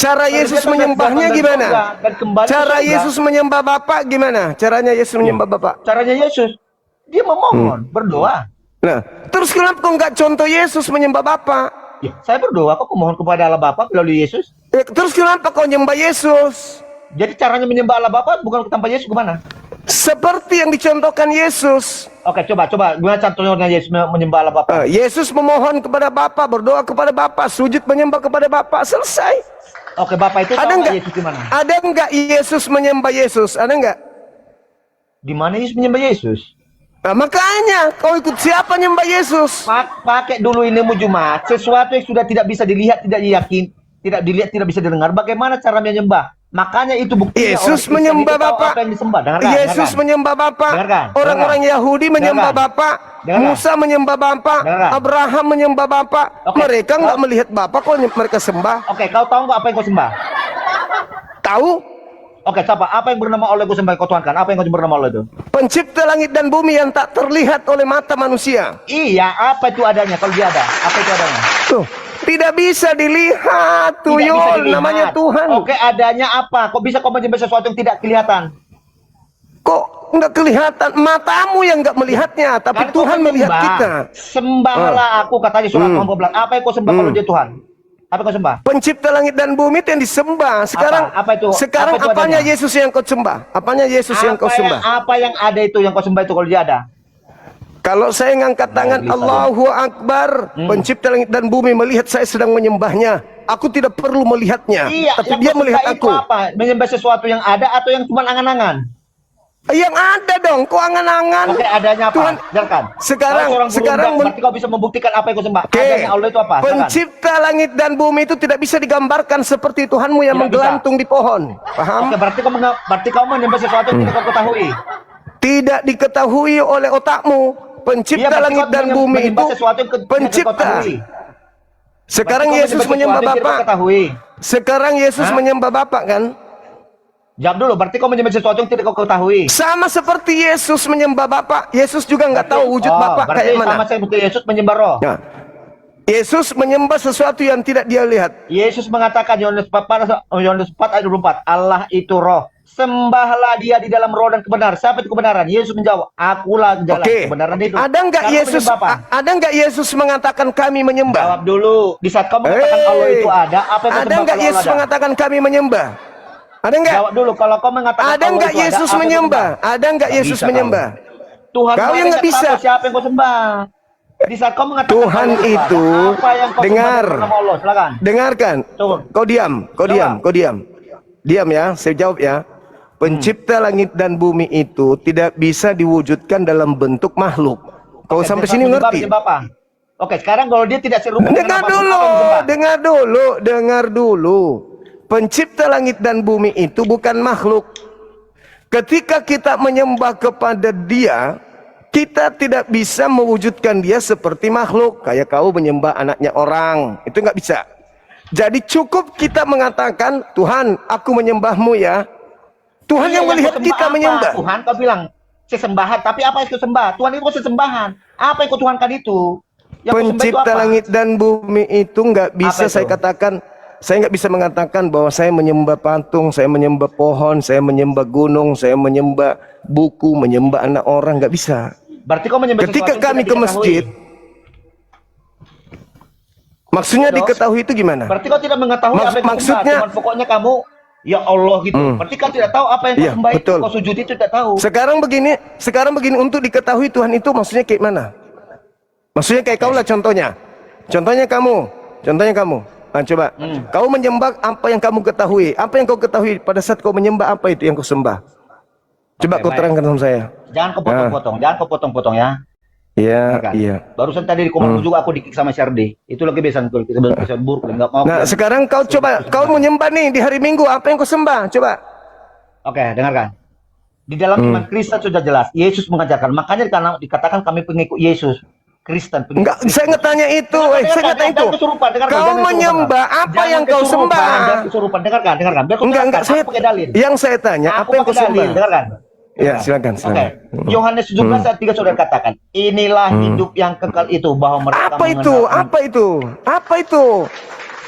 Cara Kalau Yesus dia kan menyembahnya datang dari gimana? surga dan kembali ke Cara surga. Yesus menyembah Bapa gimana? Caranya Yesus menyembah Bapa. Caranya Yesus, dia memohon, berdoa. Nah, terus kenapa kok nggak contoh Yesus menyembah Bapa? Ya, saya berdoa kok memohon kepada Allah Bapa melalui Yesus. Terus kenapa kau menyembah Yesus? Jadi caranya menyembah Allah Bapa bukan tanpa Yesus gimana? Seperti yang dicontohkan Yesus. Oke, coba gimana contohnya Yesus menyembah Allah Bapa? Yesus memohon kepada Bapa, berdoa kepada Bapa, sujud menyembah kepada Bapa, selesai. Oke, Bapak itu Ada tahu nggak? Yesus gimana? Ada nggak Yesus menyembah Yesus? Ada nggak? Di mana Yesus menyembah Yesus? Nah, makanya kau ikut siapa nyembah Yesus? Pakai dulu ini Jumat. Sesuatu yang sudah tidak bisa dilihat, tidak yakin, tidak dilihat, tidak bisa didengar. Bagaimana cara menyembah? Makanya itu buktinya Yesus orang menyembah itu tahu Bapa. apa yang disembah. Dengarkan, Yesus dengarkan. menyembah Bapa. Dengarkan, Orang-orang Yahudi menyembah Bapa. Musa menyembah Bapa. Abraham menyembah Bapa. Mereka nggak melihat Bapa, kok mereka sembah? Oke, kau tahu nggak apa yang kau sembah? Tahu? Oke, siapa? Apa yang bernama Allah kau sembah, kau tuhankan? Apa yang kau bernama Allah itu? Pencipta langit dan bumi yang tak terlihat oleh mata manusia. Iya, apa itu adanya? Kalau dia ada, apa itu adanya? Tuh, tidak bisa dilihat, Tidak bisa tuyul, dilihat. namanya Tuhan. Oke, adanya apa? Kok bisa kau menyembah sesuatu yang tidak kelihatan? Kok nggak kelihatan? Matamu yang nggak melihatnya, tapi Kan kau Tuhan melihat menyembah. kita. Sembahlah aku, katanya surat Muhammad 14. Apa yang kau sembah kalau dia Tuhan? Apa yang kau sembah? Pencipta langit dan bumi itu yang disembah. Sekarang, Apa itu? sekarang Apa itu apanya adanya? Yesus yang kau sembah? Apanya Yesus yang kau sembah? Apa yang ada itu yang kau sembah itu kalau dia ada? Kalau saya ngangkat tangan Allahu Akbar, pencipta langit dan bumi melihat saya sedang menyembahnya. Aku tidak perlu melihatnya, Iya, tapi yang dia kau melihat sembah itu aku. apa? Menyembah sesuatu yang ada atau yang cuma angan-angan? Yang ada dong, kok angan-angan? Oke, adanya apa? Tuhan, Jelaskan. sekarang Berarti kau bisa membuktikan apa yang kau sembah. Oke. Adanya Allah itu apa? Silakan. Pencipta langit dan bumi itu tidak bisa digambarkan seperti Tuhanmu yang Tidak menggelantung di pohon. Paham? Oke, berarti kau menyembah sesuatu yang tidak kau ketahui. Tidak diketahui oleh otakmu. Pencipta Iya, langit dan bumi itu sesuatu yang tidak kau pencipta. ketahui. Sekarang Berarti kau Yesus menyembah menyembah sesuatu yang tidak kau Bapa. ketahui. Sekarang Yesus menyembah Bapa kan? Jawab dulu, berarti kau menyembah sesuatu yang tidak kau ketahui. Sama seperti Yesus menyembah Bapa. Yesus juga nggak tahu wujud Bapa berarti kayak mana. sama seperti Yesus menyembah roh. Nah, Yesus menyembah sesuatu yang tidak dia lihat. Yesus mengatakan Yohanes 4 ayat 24, Allah itu roh. Sembahlah dia di dalam roh dan kebenaran. Siapa itu kebenaran? Yesus menjawab, akulah jalan kebenaran itu. Ada nggak Sekarang Yesus? menyembah apa? Ada nggak Yesus mengatakan kami menyembah? Jawab dulu. Di saat kau mengatakan Allah itu ada, apa yang kau Ada sembah nggak kalau Yesus Allah ada? mengatakan kami menyembah? Ada nggak? Jawab dulu, kalau kau mengatakan Ada Allah nggak itu ada, Yesus apa yang kau menyembah? sembah? Ada nggak Nggak Yesus bisa menyembah? Tuhan Kau yang nggak bisa. Siapa yang kau sembah? Di saat kau mengatakan Tuhan Allah itu ada, apa yang kau dengar. sembah nama Allah? Silakan. Dengarkan. Coba. Kau diam, kau Coba. diam, kau diam. Diam ya, saya jawab ya. Pencipta langit dan bumi itu tidak bisa diwujudkan dalam bentuk makhluk. Kau sampai sini ngerti? Bapak. Oke, sekarang kalau dia tidak serupa Dengar dulu, dengar dulu, dengar dulu. Pencipta langit dan bumi itu bukan makhluk. Ketika kita menyembah kepada dia, kita tidak bisa mewujudkan dia seperti makhluk. Kayak kau menyembah anaknya orang, itu nggak bisa. Jadi cukup kita mengatakan, Tuhan, aku menyembahmu ya. Tuhan yang melihat kita menyembah. Tuhan kau bilang sesembahan, tapi apa yang kau sembah? Tuhan itu sesembahan. Apa yang kau tuhankan itu? Yang Pencipta langit dan bumi itu nggak bisa saya katakan. Saya nggak bisa mengatakan bahwa saya menyembah patung, saya menyembah pohon, saya menyembah gunung, saya menyembah buku, menyembah anak orang, nggak bisa. Berarti kau menyembah Ketika kami ke masjid, maksudnya diketahui itu gimana? Berarti kau tidak mengetahui apa yang kau maksudnya, sembah, pokoknya kamu ya Allah gitu. Berarti kau tidak tahu apa yang kau sembah itu, kau sujud itu tidak tahu. Sekarang begini untuk diketahui Tuhan itu maksudnya kayak mana? Maksudnya kayak kau lah contohnya. Contohnya kamu. Nah, coba, kau menyembah apa yang kamu ketahui. Apa yang kau ketahui pada saat kau menyembah, apa itu yang kau sembah? Coba kau terangkan sama saya. Jangan kau potong-potong, jangan kau potong-potong ya. Iya, iya. Barusan tadi di komando juga aku dikick sama Syardi. Itu lagi kebiasaan buruk, enggak mau. Nah, sekarang kau coba, kau menyembah nih di hari Minggu, apa yang kau sembah? Coba. Oke, dengarkan. Di dalam iman Kristen sudah jelas, Yesus mengajarkan. Makanya dikatakan kami pengikut Yesus. Kristen. Enggak, saya nggak tanya itu. Saya nggak tanya itu. Kau menyembah apa yang kau sembah? Dengarkan. Enggak. Yang saya tanya, apa yang kau sembah? Dengarkan. Ya, silakan. Oke. Yohanes 17 ayat 3 saudara katakan, inilah hidup yang kekal itu, bahwa mereka Apa itu?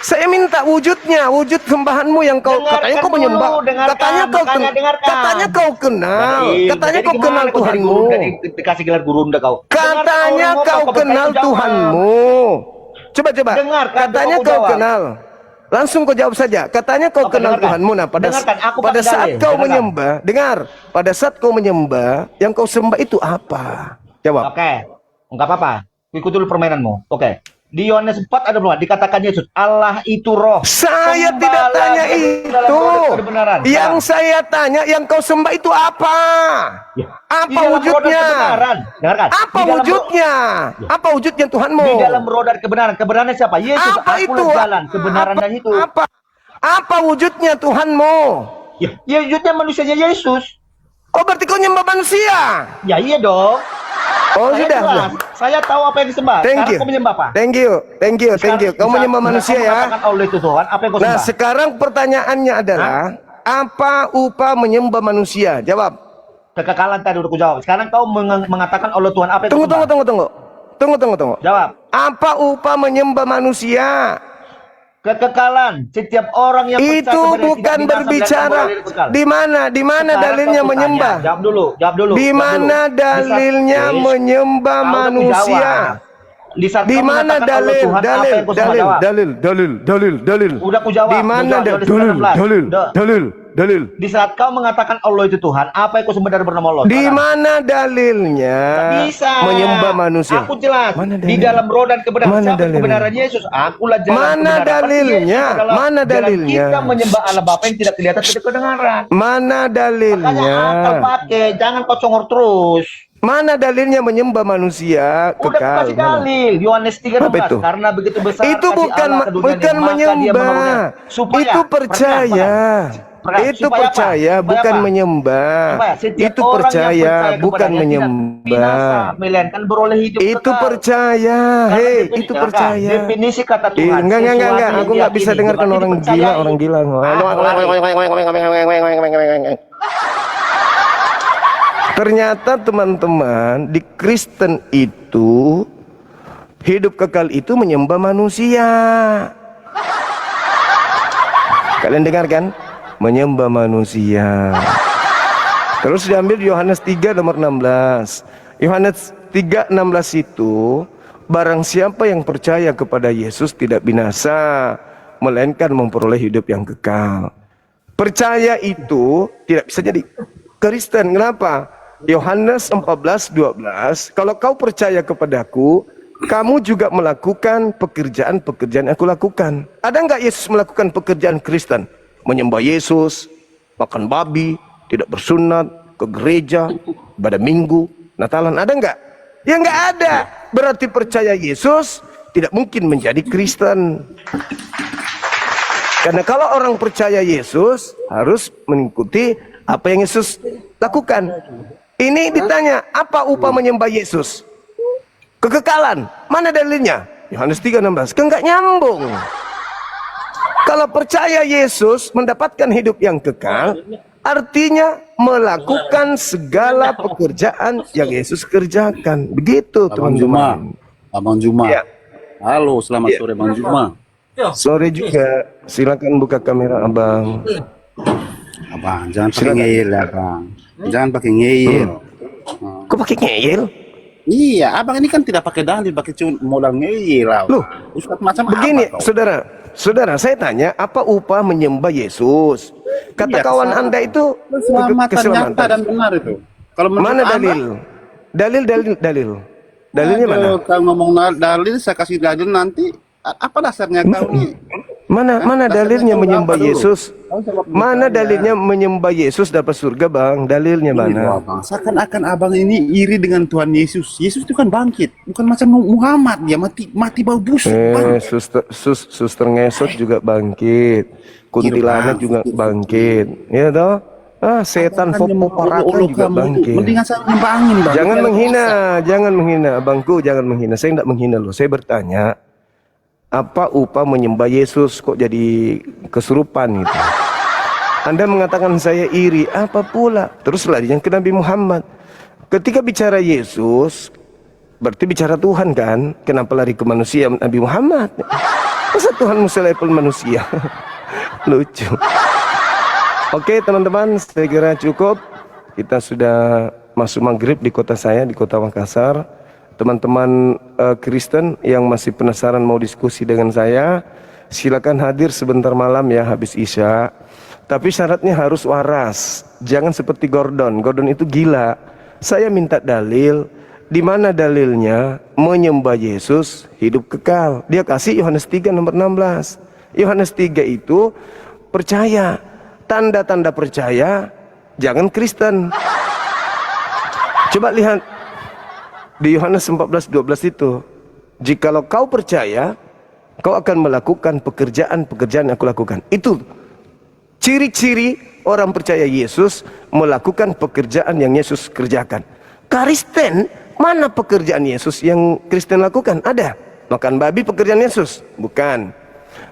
Saya minta wujudnya, wujud sembahanmu yang kau Dengarkan katanya kau dulu, menyembah. dengarkan, Katanya kau makanya dengarkan. katanya kau kenal. Jadi, Katanya jadi kau gimana kenal kau jadi Tuhanmu. guru, jadi dikasih gelar gurunda kau. Katanya Dengarkan kau orang kenal jawab. Tuhanmu. Coba. Dengarkan, Katanya coba kau jawab. kenal. Langsung kau jawab saja. Katanya kau Oke, kenal dengarkan. Tuhanmu. Nah, Dengarkan, aku pada pakai saat dalil. kau Dengarkan. menyembah, dengar. Pada saat kau menyembah, yang kau sembah itu apa? Jawab. Oke, enggak apa-apa. Ikut dulu permainanmu. Oke. Di Yohanes 4 ada berapa? Dikatakan Yesus, Allah itu roh. Saya tidak Sembahlah tanya Dia dalam itu. roh dan kebenaran. Yang Sekarang. saya tanya, yang kau sembah itu apa? Ya. Apa Di dalam roh dan wujudnya? kebenaran. Dengarkan. Apa Di dalam roh- wujudnya? Apa wujudnya Tuhanmu? Di dalam roh dan kebenaran. Kebenarannya siapa? Yesus. Apa Akulah itu? jalan, kebenaran dan hidup. Apa wujudnya Tuhanmu? Ya, wujudnya manusianya Yesus. Oh, berarti kau nyembah manusia? Ya iya dong. Oh, Saya sudah. jelas. Saya tahu apa yang disembah. Thank Sekarang you. kau menyembah apa? Thank you. Kau menyembah manusia ya. Kau mengatakan Allah itu Tuhan. Apa yang kau Nah, sembah? sekarang pertanyaannya adalah, apa upah menyembah manusia? Jawab. Kekekalan tadi udah kujawab. Sekarang kau mengatakan Allah Tuhan. Apa yang kau sembah? Tunggu. Jawab. Apa upah menyembah manusia? Kekekalan. Setiap orang yang percaya Itu kepada Dia bukan tidak binasa, berbicara melainkan kekal. di mana Sekarang dalilnya kau menyembah. tanya. Jawab dulu. Di mana dalilnya menyembah Kau udah manusia? kujawab. Di saat Di kau mana mengatakan Allah Tuhan, apa yang kau sembah? Jawab. dalil. Udah kujawab. Di mana Udah jawab. dalil. Di saat kau mengatakan Allah itu Tuhan, apa yang kau sembah dari bernama Allah? Di Sekarang. mana dalilnya Tak bisa. menyembah manusia? Aku jelas. Mana Di dalil? dalam roh dan kebenaran. Mana Siapa dalilnya? kebenaran Yesus? Akulah jalan Mana kebenaran. Berarti dalilnya? Yesus adalah Mana jalan dalilnya? Kita menyembah Allah Bapa yang tidak kelihatan tidak kedengaran. Mana Makanya dalilnya? akal pakai, jangan kau congor terus. Mana dalilnya menyembah manusia Udah aku kekal? kasih Mana? dalil Yohanes Apa itu? 13 karena begitu besar Itu kasih bukan Allah ke dunia ini, bukan maka Dia menyembah. menolongnya. Supaya Itu percaya. Itu Supaya apa? percaya, Supaya bukan apa? menyembah. Supaya setiap Itu orang yang percaya, percaya bukan kepadanya tidak menyembah. binasa, melainkan beroleh hidup Itu kekal. percaya. Karena Hei, definisi- itu kan, percaya. Definisi kata Tuhan. Enggak. sesuatu yang Aku nggak bisa diyakini, dengarkan berarti orang dipercayai. gila. Ternyata teman-teman, di Kristen itu hidup kekal itu menyembah manusia. Kalian dengar kan? Menyembah manusia. Terus diambil Yohanes 3 nomor 16. Yohanes 3:16 itu, barang siapa yang percaya kepada Yesus tidak binasa, melainkan memperoleh hidup yang kekal. Percaya itu tidak bisa jadi Kristen. Kenapa? Yohanes 14:12, kalau kau percaya kepadaku, kamu juga melakukan pekerjaan-pekerjaan yang aku lakukan. Ada nggak Yesus melakukan pekerjaan Kristen? Menyembah Yesus, makan babi, tidak bersunat, ke gereja, pada minggu, Natalan, ada nggak? Ya nggak ada. Berarti percaya Yesus tidak mungkin menjadi Kristen. Karena kalau orang percaya Yesus harus mengikuti apa yang Yesus lakukan. Ini ditanya, apa upah menyembah Yesus? Kekekalan. Mana dalilnya? Yohanes 3:16. Enggak nyambung. Kalau percaya Yesus mendapatkan hidup yang kekal, artinya melakukan segala pekerjaan yang Yesus kerjakan. Begitu, Abang Juma. teman-teman. Abang Juma. Ya. Halo, selamat Ya. sore Bang Juma. Sore juga. Silakan buka kamera, Abang. Abang, jangan pakai Silakan. ngeyel ya, Bang. Jangan pakai ngeyel. Kok pakai ngeyel? Iya, Abang ini kan tidak pakai dalil, pakai cuma modal ngeyel. Loh, Ustaz macam begini, apa kau? saudara, saya tanya, apa upah menyembah Yesus? Kata Iya, kawan Anda itu Keselamatan nyata dan benar itu. Kalau menurut Mana Anda, dalil? Dalilnya mana? aduh, kalau ngomong dalil, saya kasih dalil nanti. Apa dasarnya kau nih? Mana dalilnya Dasarnya menyembah apa dulu? Yesus? Kau jawab dulu Mana saya. dalilnya menyembah Yesus dapat surga, Bang? Dalilnya Ini loh, mana? Abang. Seakan-akan abang ini iri dengan Tuhan Yesus. Yesus itu kan bangkit, bukan macam Muhammad, dia mati bau busuk. Bang. Suster ngesot juga bangkit. Kuntilanak juga bangkit. Ya toh? Setan Poparaka juga bangkit. Mendingan saya nyembah angin, Bang. Jangan menghina, abangku, jangan menghina. Saya tidak menghina loh. Saya bertanya, apa upah menyembah Yesus kok jadi kesurupan gitu? Anda mengatakan saya iri, apa pula? Terus larinya ke Nabi Muhammad. Ketika bicara Yesus, berarti bicara Tuhan kan? Kenapa lari ke manusia Nabi Muhammad? Masa Tuhan mesti level manusia? Lucu. Oke teman-teman, saya kira cukup. Kita sudah masuk maghrib di kota saya, di kota Makassar. Teman-teman Kristen yang masih penasaran mau diskusi dengan saya, silakan hadir sebentar malam ya habis Isya. Tapi syaratnya harus waras. Jangan seperti Gordon. Gordon itu gila. Saya minta dalil. Di mana dalilnya menyembah Yesus hidup kekal? Dia kasih Yohanes 3 nomor 16. Yohanes 3 itu percaya. Tanda-tanda percaya, jangan Kristen. Coba lihat di Yohanes 14:12 itu. Jikalau kau percaya, kau akan melakukan pekerjaan-pekerjaan yang aku lakukan. Itu ciri-ciri orang percaya Yesus melakukan pekerjaan yang Yesus kerjakan. Kristen, mana pekerjaan Yesus yang Kristen lakukan? Ada. Makan babi pekerjaan Yesus? Bukan.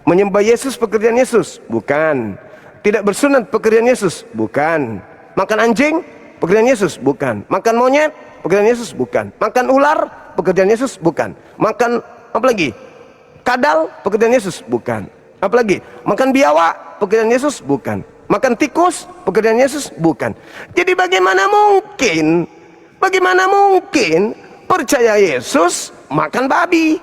Menyembah Yesus pekerjaan Yesus? Bukan. Tidak bersunat pekerjaan Yesus? Bukan. Makan anjing pekerjaan Yesus? Bukan. Makan monyet pekerjaan Yesus? Bukan. Makan ular pekerjaan Yesus? Bukan. Makan apa lagi? Kadal pekerjaan Yesus? Bukan. Apa lagi? Makan biawak pekerjaan Yesus? Bukan. Makan tikus pekerjaan Yesus? Bukan. Jadi bagaimana mungkin percaya Yesus makan babi?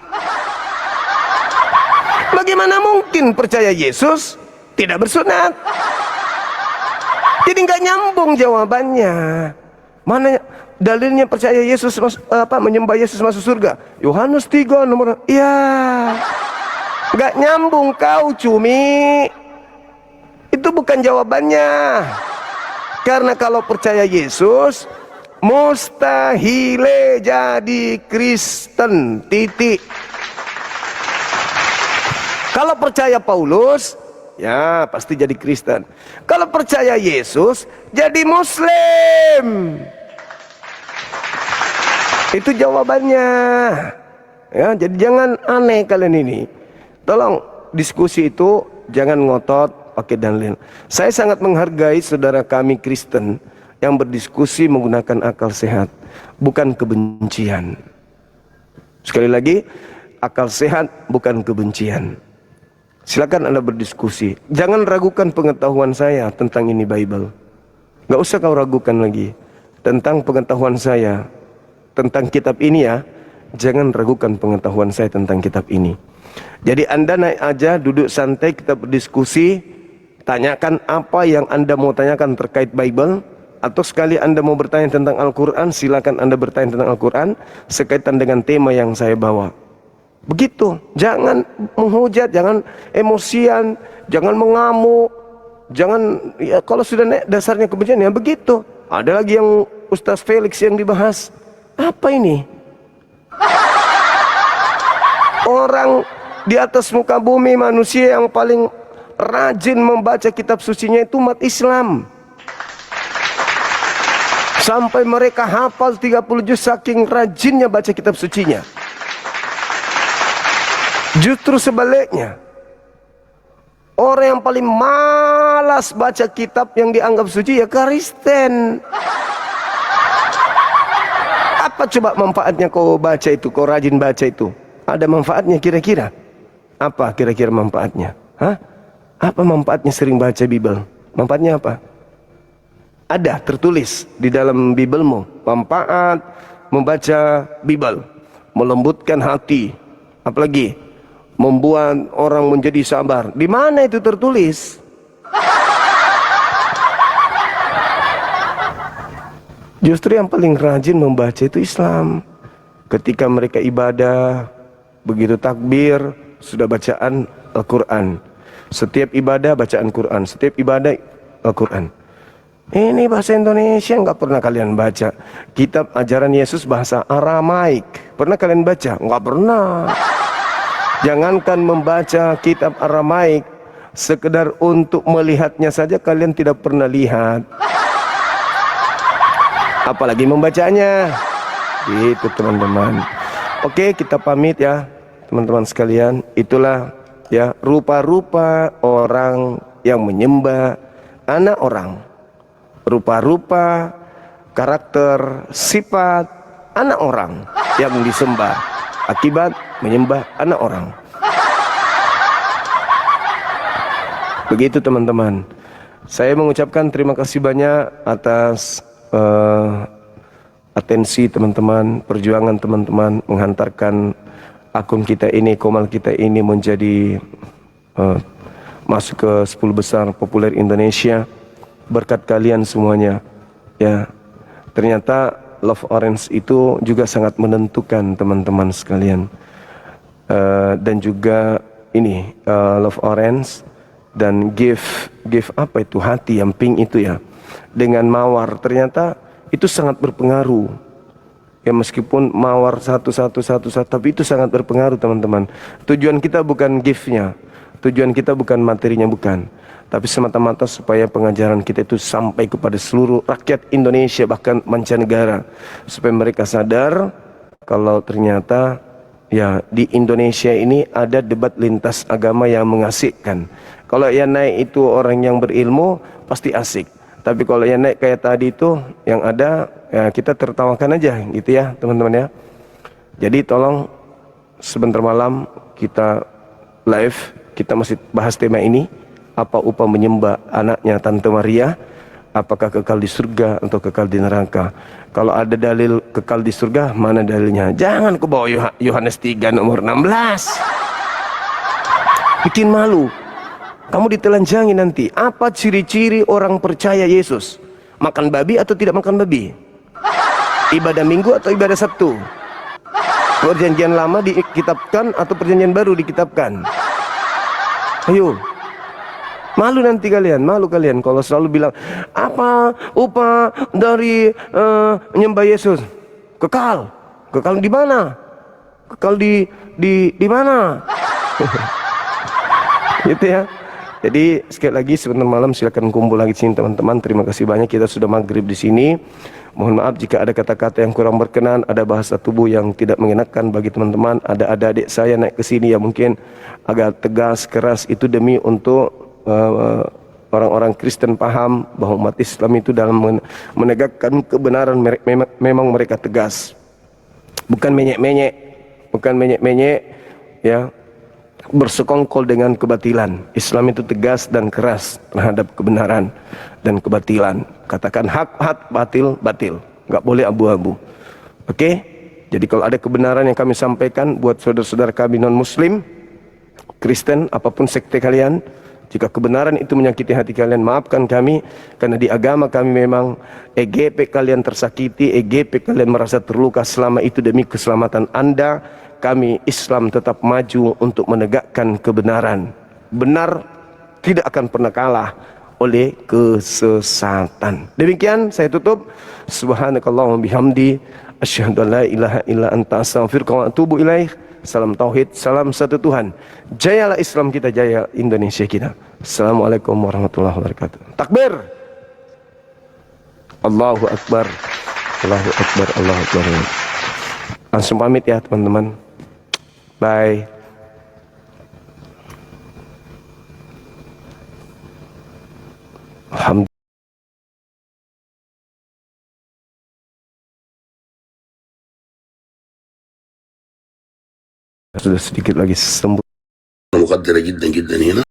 Bagaimana mungkin percaya Yesus tidak bersunat? Jadi nggak nyambung jawabannya. Mana dalilnya percaya Yesus menyembah Yesus masuk surga? Yohanes 3 nomor. Ya, nggak nyambung kau cumi. Itu bukan jawabannya. Karena kalau percaya Yesus mustahil jadi Kristen, titik. Kalau percaya Paulus, ya pasti jadi Kristen. Kalau percaya Yesus, jadi Muslim. Itu jawabannya. Ya, jadi jangan aneh kalian ini. Tolong diskusi itu jangan ngotot pakai dalil. Saya sangat menghargai saudara kami Kristen yang berdiskusi menggunakan akal sehat, bukan kebencian. Sekali lagi, akal sehat bukan kebencian. Silakan Anda berdiskusi. Jangan ragukan pengetahuan saya tentang ini Bible. Gak usah kau ragukan lagi tentang pengetahuan saya tentang kitab ini ya. Jangan ragukan pengetahuan saya tentang kitab ini. Jadi Anda naik aja, duduk santai, kita berdiskusi. Tanyakan apa yang Anda mau tanyakan terkait Bible. Atau sekali Anda mau bertanya tentang Al-Quran, silakan Anda bertanya tentang Al-Quran sekaitan dengan tema yang saya bawa. Begitu, jangan menghujat, jangan emosian, jangan mengamuk, jangan, ya kalau sudah naik dasarnya kebencian ya begitu. Ada lagi yang Ustaz Felix yang dibahas. Apa ini? Orang di atas muka bumi, manusia yang paling rajin membaca kitab sucinya itu umat Islam. Sampai mereka hafal 30 juz saking rajinnya baca kitab sucinya. Justru sebaliknya, orang yang paling malas baca kitab yang dianggap suci ya Kristen. Apa coba manfaatnya kau baca itu, kau rajin baca itu? Ada manfaatnya kira-kira? Apa kira-kira manfaatnya? Hah? Apa manfaatnya sering baca Bible? Manfaatnya apa? Ada tertulis di dalam Biblemu. Manfaat membaca Bible, melembutkan hati. Apalagi membuat orang menjadi sabar. Di mana itu tertulis? Justru yang paling rajin membaca itu Islam. Ketika mereka ibadah, begitu takbir, sudah bacaan Al-Quran. Setiap ibadah bacaan Quran. Setiap ibadah Al-Quran. Ini bahasa Indonesia nggak pernah kalian baca. Kitab ajaran Yesus bahasa Aramaik. Pernah kalian baca? Nggak pernah. Jangankan membaca kitab Aramaik, sekedar untuk melihatnya saja kalian tidak pernah lihat. Apalagi membacanya. Gitu teman-teman. Oke, kita pamit ya teman-teman sekalian. Itulah ya rupa-rupa orang yang menyembah anak orang. Rupa-rupa, karakter, sifat anak orang yang disembah akibat menyembah anak orang. Begitu teman-teman. Saya mengucapkan terima kasih banyak atas atensi teman-teman, perjuangan teman-teman menghantarkan akun kita ini, Komal kita ini menjadi masuk ke 10 besar populer Indonesia. Berkat kalian semuanya. Ya, ternyata Love Orange itu juga sangat menentukan teman-teman sekalian. Dan juga ini Love Orange dan give apa itu, hati yang pink itu ya, dengan mawar, ternyata itu sangat berpengaruh ya. Meskipun mawar satu, tapi itu sangat berpengaruh teman-teman. Tujuan kita bukan giftnya, tujuan kita bukan materinya, bukan, tapi semata-mata supaya pengajaran kita itu sampai kepada seluruh rakyat Indonesia, bahkan mancanegara, supaya mereka sadar kalau ternyata ya di Indonesia ini ada debat lintas agama yang mengasihkan. Kalau yang naik itu orang yang berilmu pasti asik. Tapi kalau yang naik kayak tadi itu yang ada ya kita tertawakan aja gitu ya teman-teman ya. Jadi tolong sebentar malam kita live, kita masih bahas tema ini. Apa upah menyembah anaknya Tante Maria? Apakah kekal di surga atau kekal di neraka? Kalau ada dalil kekal di surga, mana dalilnya? Jangan kau bawa Yohanes 3 nomor 16. Bikin malu. Kamu ditelanjangi nanti. Apa ciri-ciri orang percaya Yesus? Makan babi atau tidak makan babi? Ibadah Minggu atau ibadah Sabtu? Perjanjian lama dikitabkan atau perjanjian baru dikitabkan? Ayo. Malu nanti kalian, malu kalian kalau selalu bilang apa upah dari menyembah Yesus? Kekal. Kekal di mana? Kekal di mana? Gitu ya. Jadi sekali lagi sebentar malam silakan kumpul lagi di sini teman-teman. Terima kasih banyak, kita sudah maghrib di sini. Mohon maaf jika ada kata-kata yang kurang berkenan, ada bahasa tubuh yang tidak mengenakan bagi teman-teman. Ada adik saya naik ke sini yang mungkin agak tegas, keras, itu demi untuk orang-orang Kristen paham bahwa umat Islam itu dalam menegakkan kebenaran memang mereka tegas. Bukan menyek-menyek, ya. Bersekongkol dengan kebatilan. Islam itu tegas dan keras terhadap kebenaran dan kebatilan. Katakan hak, batil, nggak boleh abu-abu. Oke? Jadi kalau ada kebenaran yang kami sampaikan buat saudara-saudara kami non-muslim, Kristen, apapun sekte kalian, jika kebenaran itu menyakiti hati kalian, maafkan kami, karena di agama kami memang EGP kalian tersakiti, EGP kalian merasa terluka, selama itu demi keselamatan Anda, kami Islam tetap maju untuk menegakkan kebenaran. Benar tidak akan pernah kalah oleh kesesatan. Demikian saya tutup. Subhanakallahumma bihamdi asyhadu an la ilaha illa anta astaghfiruka wa atubu ilaik. Salam tauhid, salam satu Tuhan. Jayalah Islam kita, jaya Indonesia kita. Assalamualaikum warahmatullahi wabarakatuh. Takbir. Allahu akbar. Allahu akbar. Allahu akbar. Langsung pamit ya teman-teman. Bye. Alhamdulillah. Sudah sedikit lagi sembuh. مقدرة جدا جدا هنا.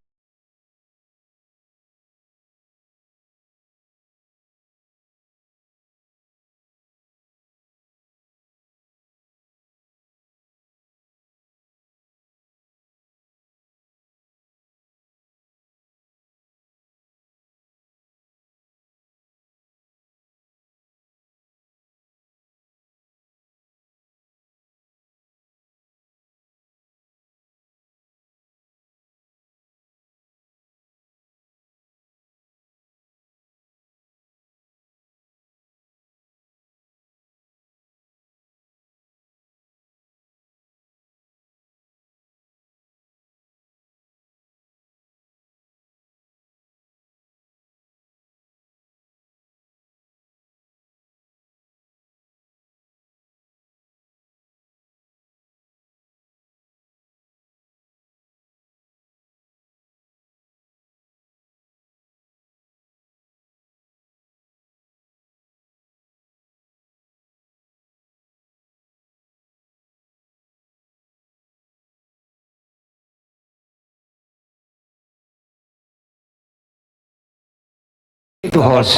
Itu host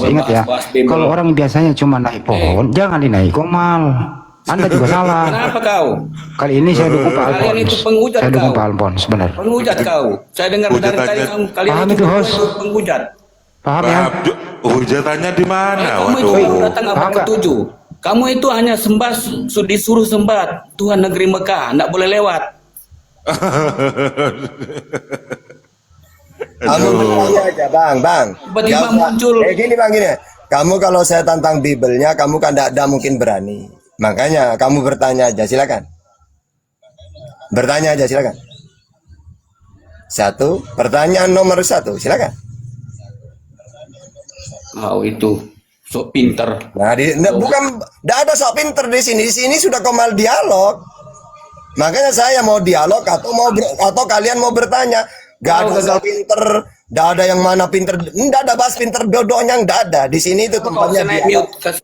ingat ya. Kalau orang biasanya cuma naik pohon, jangan dinaik komal. Anda juga salah. Kenapa kau? Kali ini saya dukung Pak Kalian Alphonse. itu penghujat Saya dukung kau. Pak Alphonse, benar. Penghujat kau. Saya dengar dari tadi kalian Paham itu itu, host? penghujat. Paham ya? Hujatannya di mana? Kamu itu Waduh. baru datang abad Paham nggak? ke-7. Kamu itu hanya sembah, disuruh sembah Tuhan negeri Mekah, tidak boleh lewat. Kamu bertanya aja, Bang. Tiba-tiba Nggak usah. muncul. Gini Bang, gini. Kamu kalau saya tantang Bibelnya, kamu kan tidak mungkin berani. Makanya kamu bertanya aja, silakan. Bertanya aja, silakan. Pertanyaan nomor 1, silakan. Kau itu sok pinter. Nah, bukan, tidak ada sok pinter di sini. Di sini sudah komal dialog. Makanya saya mau dialog atau kalian mau bertanya. Gak ada sok pinter, gak ada yang mana pinter, tidak ada bahas pinter bodohnya, nggak ada. Di sini itu tempatnya Naik dialog. mute.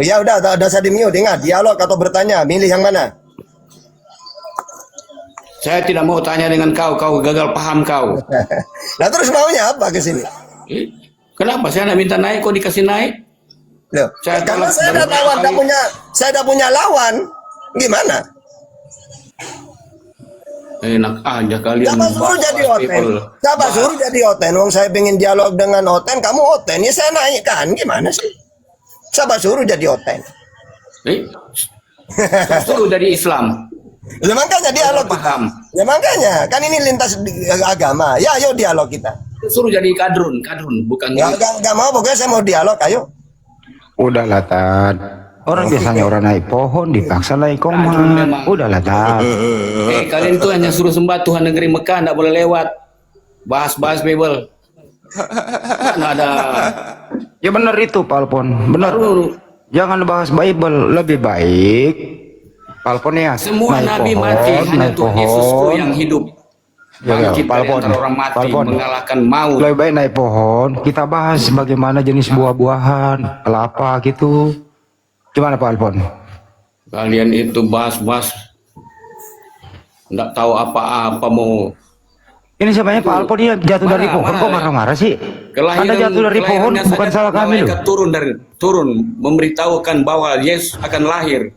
Ya udah, saya di mute. Ingat, dialog atau bertanya, milih yang mana? Saya tidak mau tanya dengan kau gagal paham kau. Nah terus maunya apa ke sini? Kenapa saya nak minta naik, kok dikasih naik? Loh, Saya karena tolak saya dari ada lawan, kali. saya ada punya lawan. Gimana? Enak aja kalian. Siapa suruh jadi Oten? Siapa suruh jadi Oten? Wong saya pengen dialog dengan Oten, kamu Oten, ya saya naikkan. Gimana sih? Siapa suruh jadi Oten? Suruh dari Islam. Ya makanya dialog kita. Paham. Ya makanya, kan ini lintas agama. Ya ayo dialog kita. Suruh jadi kadrun, bukan. Ya gak mau, pokoknya saya mau dialog, ayo. Udahlah, Tad. Orang biasanya orang naik pohon dipaksa naik komal. Udahlah, Tad. Kalian itu hanya suruh sembah Tuhan negeri Mekah, tidak boleh lewat. Bahas Bible. Nggak ada. Ya benar itu, Pak Alphonse. Benar. Jangan bahas Bible. Lebih baik Pak Alphonse ya. Semua naik nabi pohon, mati, hanya naik Tuhan Yesusku pohon. yang hidup. Ya, Bangkit Pak dari Alphonse. antara orang mati, Pak Alphonse. mengalahkan maut. Lebih baik naik pohon. Kita bahas bagaimana jenis buah-buahan, kelapa gitu. Gimana Pak Alphonse? Kalian itu bahas, nggak tahu apa-apa mau. Ini sebenarnya Pak Alphonse dia jatuh dari pohon, kok marah-marah sih? Anda jatuh dari pohon, kelahirannya bukan saja salah kami loh. malaikat turun memberitahukan bahwa Yesus akan lahir.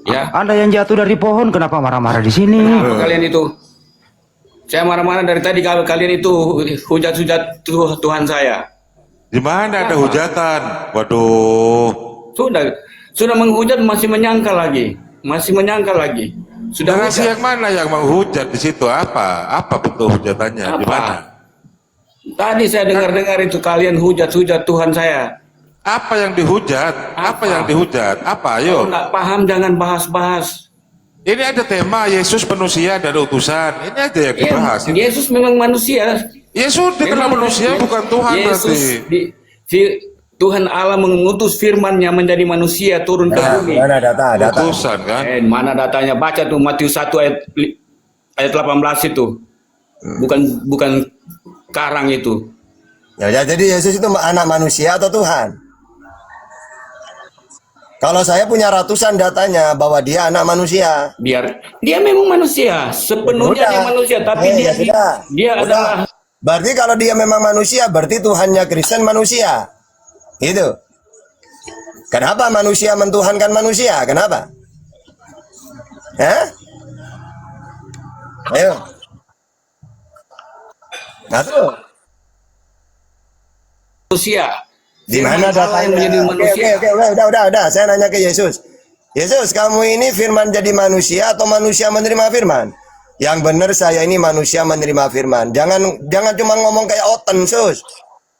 Ya, Anda yang jatuh dari pohon, kenapa marah-marah di sini? apa kalian itu? Saya marah-marah dari tadi kalau kalian itu hujat-hujat Tuhan saya. Di mana ada hujatan? Waduh. Sudah menghujat masih menyangkal lagi. Sudah Narasi hujat. yang mana yang menghujat di situ? Apa bentuk hujatannya? Di Apa? mana? Tadi saya dengar itu kalian hujat Tuhan saya. Apa yang dihujat? Apa yang dihujat? Apa? Kalau Ayo. nggak paham jangan bahas-bahas. Ini ada tema Yesus manusia dan utusan. Ini aja yang dibahas. Yesus memang manusia. Yesus dikenal manusia bukan Tuhan Yesus berarti. Tuhan Allah mengutus firman-Nya menjadi manusia turun ke bumi. Mana data? Utusan kan? Mana datanya? Baca tuh Matius 1 ayat 18 itu. Bukan karang itu. Ya, jadi Yesus itu anak manusia atau Tuhan? Kalau saya punya ratusan datanya bahwa dia anak manusia. Dia memang manusia, sepenuhnya dia manusia, tapi dia adalah. Berarti kalau dia memang manusia, berarti Tuhannya Kristen manusia. Itu. Kenapa manusia mentuhankan manusia? Kenapa? Hah? Ayo. Nah tuh. Manusia. Di mana datanya? Menjadi manusia. Oke, udah. Saya nanya ke Yesus. Yesus, kamu ini firman jadi manusia atau manusia menerima firman? Yang benar saya ini manusia menerima firman. Jangan cuma ngomong kayak Oten, Sus.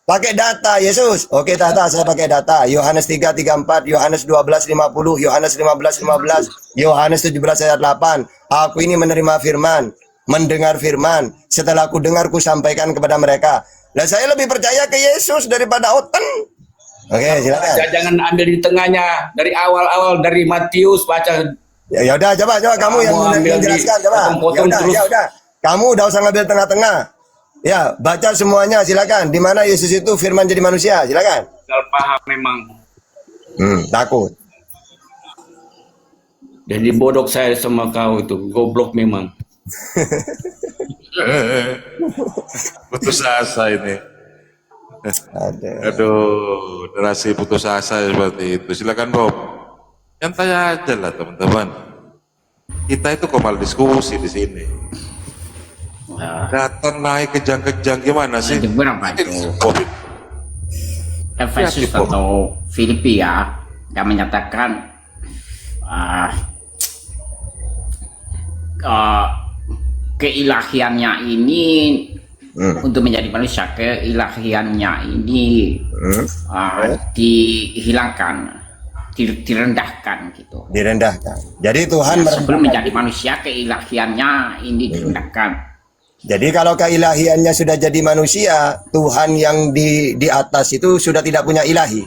Pakai data, Yesus. Oke, data, saya pakai data. Yohanes 3:34, Yohanes 12:50, Yohanes 15:15, Yohanes 17 ayat 8. Aku ini menerima firman, mendengar firman. Setelah aku dengar, ku sampaikan kepada mereka. Lah saya lebih percaya ke Yesus daripada Oten. Oke, silakan. Jangan ambil di tengahnya dari awal-awal dari Matius baca. Ya udah, coba kamu yang menjelaskan, coba. Ya udah. Kamu udah usah ngambil tengah-tengah. Ya, baca semuanya, silakan. Di mana Yesus itu firman jadi manusia, silakan. Kalau paham memang. Takut. Jadi bodoh saya sama kau itu, goblok memang. Putus asa ini. Aduh, generasi putus asa seperti itu. Silakan Bob. Santai aja lah teman-teman. Kita itu kok malah diskusi di sini. Datang naik kejang-kejang gimana sih? Berapa itu? Bob, Efesus Bob. atau Filipi ya, yang menyatakan keilahiannya ini untuk menjadi manusia, keilahiannya ini dihilangkan, direndahkan gitu. Direndahkan. Jadi Tuhan Sebelum menjadi manusia, keilahiannya ini direndahkan. Jadi kalau keilahiannya sudah jadi manusia, Tuhan yang di atas itu sudah tidak punya ilahi.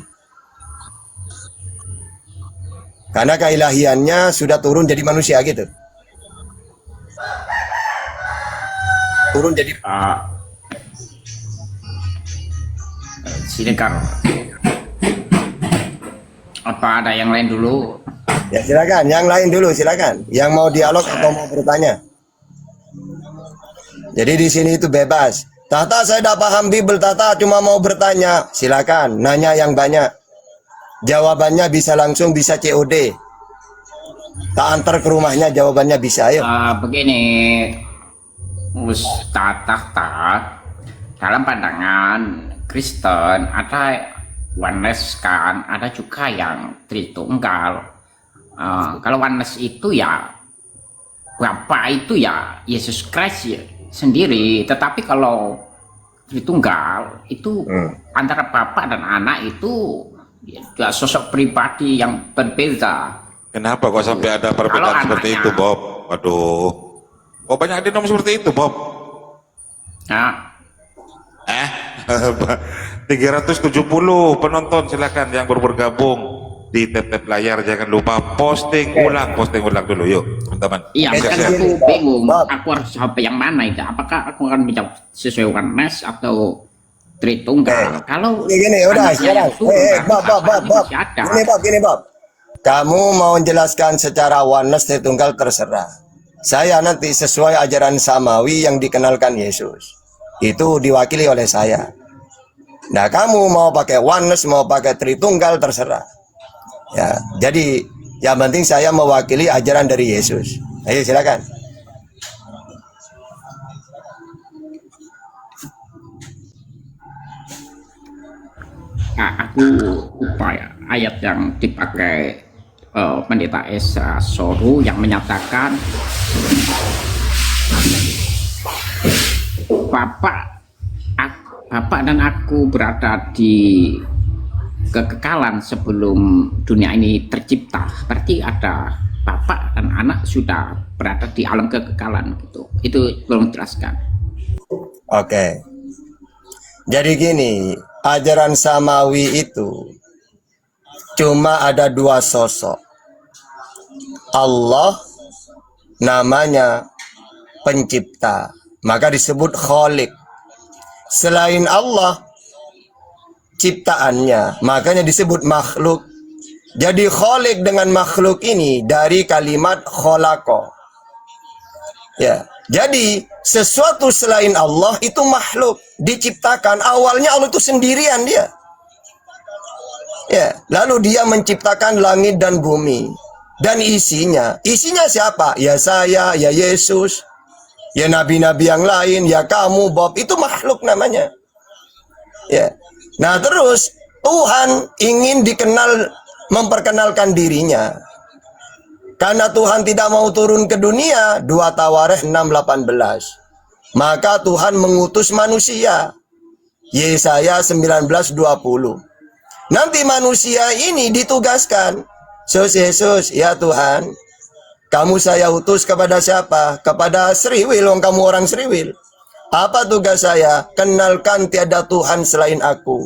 Karena keilahiannya sudah turun jadi manusia gitu. Turun jadi Silakan. Apa ada yang lain dulu? ya silakan, yang lain dulu silakan. Yang mau dialog atau mau bertanya. Jadi di sini itu bebas. Tata saya tidak paham Bible, Tata cuma mau bertanya. Silakan, nanya yang banyak. Jawabannya bisa langsung, bisa COD. Tak antar ke rumahnya, jawabannya bisa. Ayo. Begini, Ustaz Tahta, dalam pandangan Kristen ada oneness kan, ada juga yang Tritunggal. Kalau oneness itu ya Bapa itu ya Yesus Kristus ya, sendiri, tetapi kalau Tritunggal itu antara Bapa dan Anak itu ya, sosok pribadi yang berbeda. Kenapa kok sampai ada perbedaan seperti itu, Bob? Waduh. Kok banyak dinam seperti itu, Bob? Nah, 370 penonton silakan yang baru bergabung di tap-tap layar, jangan lupa posting ulang dulu yuk teman-teman. iya, Oke, kan siap. aku bingung, Bob. aku harus sampai yang mana itu? Apakah aku akan menjawab sesuai oneness atau Tritunggal? Kalau Gini, udah anaknya sekarang. yang turun, Bob. masih ada. Gini, Bob. Kamu mau menjelaskan secara oneness Tritunggal terserah. Saya nanti sesuai ajaran samawi yang dikenalkan Yesus. Itu diwakili oleh saya. Nah, kamu mau pakai oneness, mau pakai Tritunggal terserah. Ya, jadi yang penting saya mewakili ajaran dari Yesus. Ayo silakan. Nah, aku lupa ya, ayat yang dipakai Pendeta Esa Soru yang menyatakan Bapak dan aku berada di kekekalan sebelum dunia ini tercipta. Berarti ada Bapak dan Anak sudah berada di alam kekekalan gitu. Itu belum jelaskan. Oke. Jadi gini, ajaran samawi itu cuma ada dua sosok. Allah namanya pencipta, maka disebut Khalik. Selain Allah ciptaannya, makanya disebut makhluk. Jadi Khalik dengan makhluk ini dari kalimat kholako. Ya, jadi sesuatu selain Allah itu makhluk, diciptakan. Awalnya Allah itu sendirian dia. Ya, lalu dia menciptakan langit dan bumi. Dan isinya siapa? Ya saya, ya Yesus, ya nabi-nabi yang lain, ya kamu, Bob, itu makhluk namanya. Ya. Nah, terus Tuhan ingin memperkenalkan dirinya. Karena Tuhan tidak mau turun ke dunia, 2 Tawarikh 6:18. Maka Tuhan mengutus manusia. Yesaya 19:20. Nanti manusia ini ditugaskan. Yesus, ya Tuhan, kamu saya utus kepada siapa? Kepada Sriwil, kamu orang Sriwil. Apa tugas saya? Kenalkan tiada Tuhan selain aku.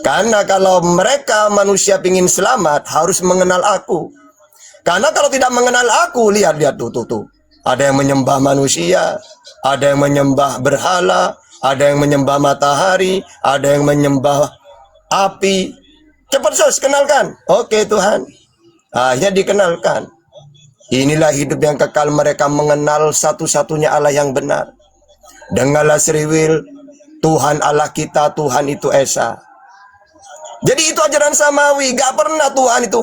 Karena kalau mereka manusia ingin selamat, harus mengenal aku. Karena kalau tidak mengenal aku, lihat tuh. Ada yang menyembah manusia, ada yang menyembah berhala, ada yang menyembah matahari, ada yang menyembah api. Cepat Sus, kenalkan. Oke Tuhan. Akhirnya dikenalkan. Inilah hidup yang kekal, mereka mengenal satu-satunya Allah yang benar. Dengarlah Sriwil, Tuhan Allah kita, Tuhan itu Esa. Jadi itu ajaran samawi, gak pernah Tuhan itu,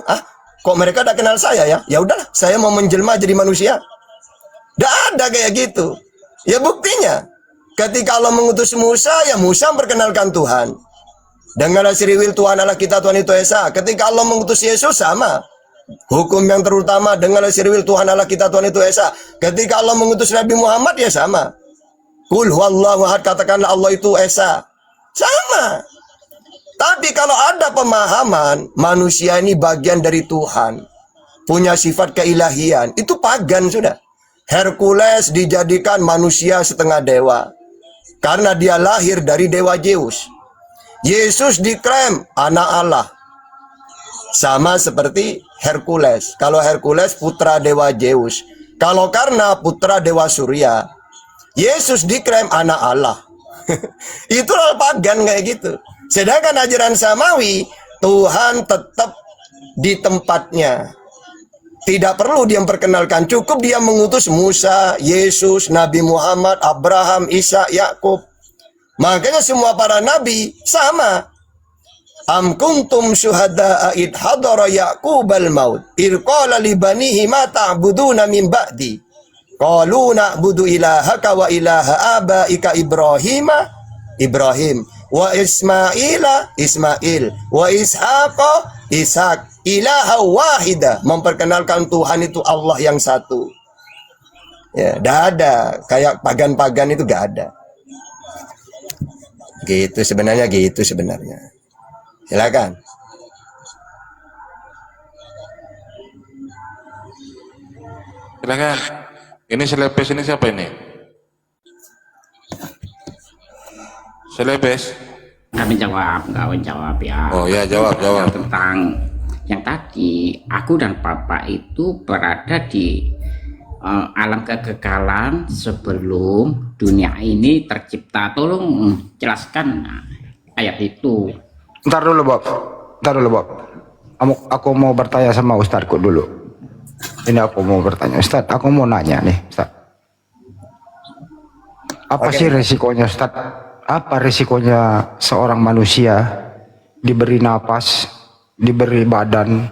kok mereka udah kenal saya ya? Ya udahlah, saya mau menjelma jadi manusia. Gak ada kayak gitu. Ya buktinya, ketika Allah mengutus Musa, ya Musa memperkenalkan Tuhan. Dengarlah siriwil Tuhan Allah kita, Tuhan itu Esa. Ketika Allah mengutus Yesus, sama. Hukum yang terutama, dengarlah siriwil Tuhan Allah kita, Tuhan itu Esa. Ketika Allah mengutus Nabi Muhammad, ya sama. Qul huwallahu ahad, katakanlah Allah itu Esa. Sama. Tapi kalau ada pemahaman manusia ini bagian dari Tuhan, punya sifat keilahian, itu pagan sudah. Hercules dijadikan manusia setengah dewa karena dia lahir dari dewa Zeus. Yesus diklaim anak Allah, sama seperti Hercules. Kalau Hercules putra dewa Zeus, kalau karena putra dewa Surya. Yesus diklaim anak Allah. Itulah pagan kayak gitu. Sedangkan ajaran samawi, Tuhan tetap di tempatnya. Tidak perlu dia memperkenalkan, cukup dia mengutus Musa, Yesus, Nabi Muhammad, Abraham, Isa, Yakub. Makanya semua para nabi sama. Am kuntum syuhada'a id hadara Yaqubal maut id qala li banihi ma ta'buduna min ba'di qalu na'budu ilahaka wa ilaha abaika Ibrahim wa Ismail wa Ishaqa ilaha wahida, memperkenalkan Tuhan itu Allah yang satu. Ya, dah ada kayak pagan-pagan itu gak ada. Gitu sebenarnya. Silakan. Silakan. Ini selebes ini siapa ini? Selebes. Nggak menjawab ya. Oh ya, jawab. Tentang yang tadi, aku dan Papa itu berada di alam kekekalan sebelum dunia ini tercipta. Tolong jelaskan ayat itu. Ntar dulu Bob. Aku mau bertanya sama Ustadku dulu. Ini aku mau bertanya Ustad, aku mau nanya nih Ustad. Apa sih resikonya Ustad? Apa risikonya seorang manusia diberi napas, diberi badan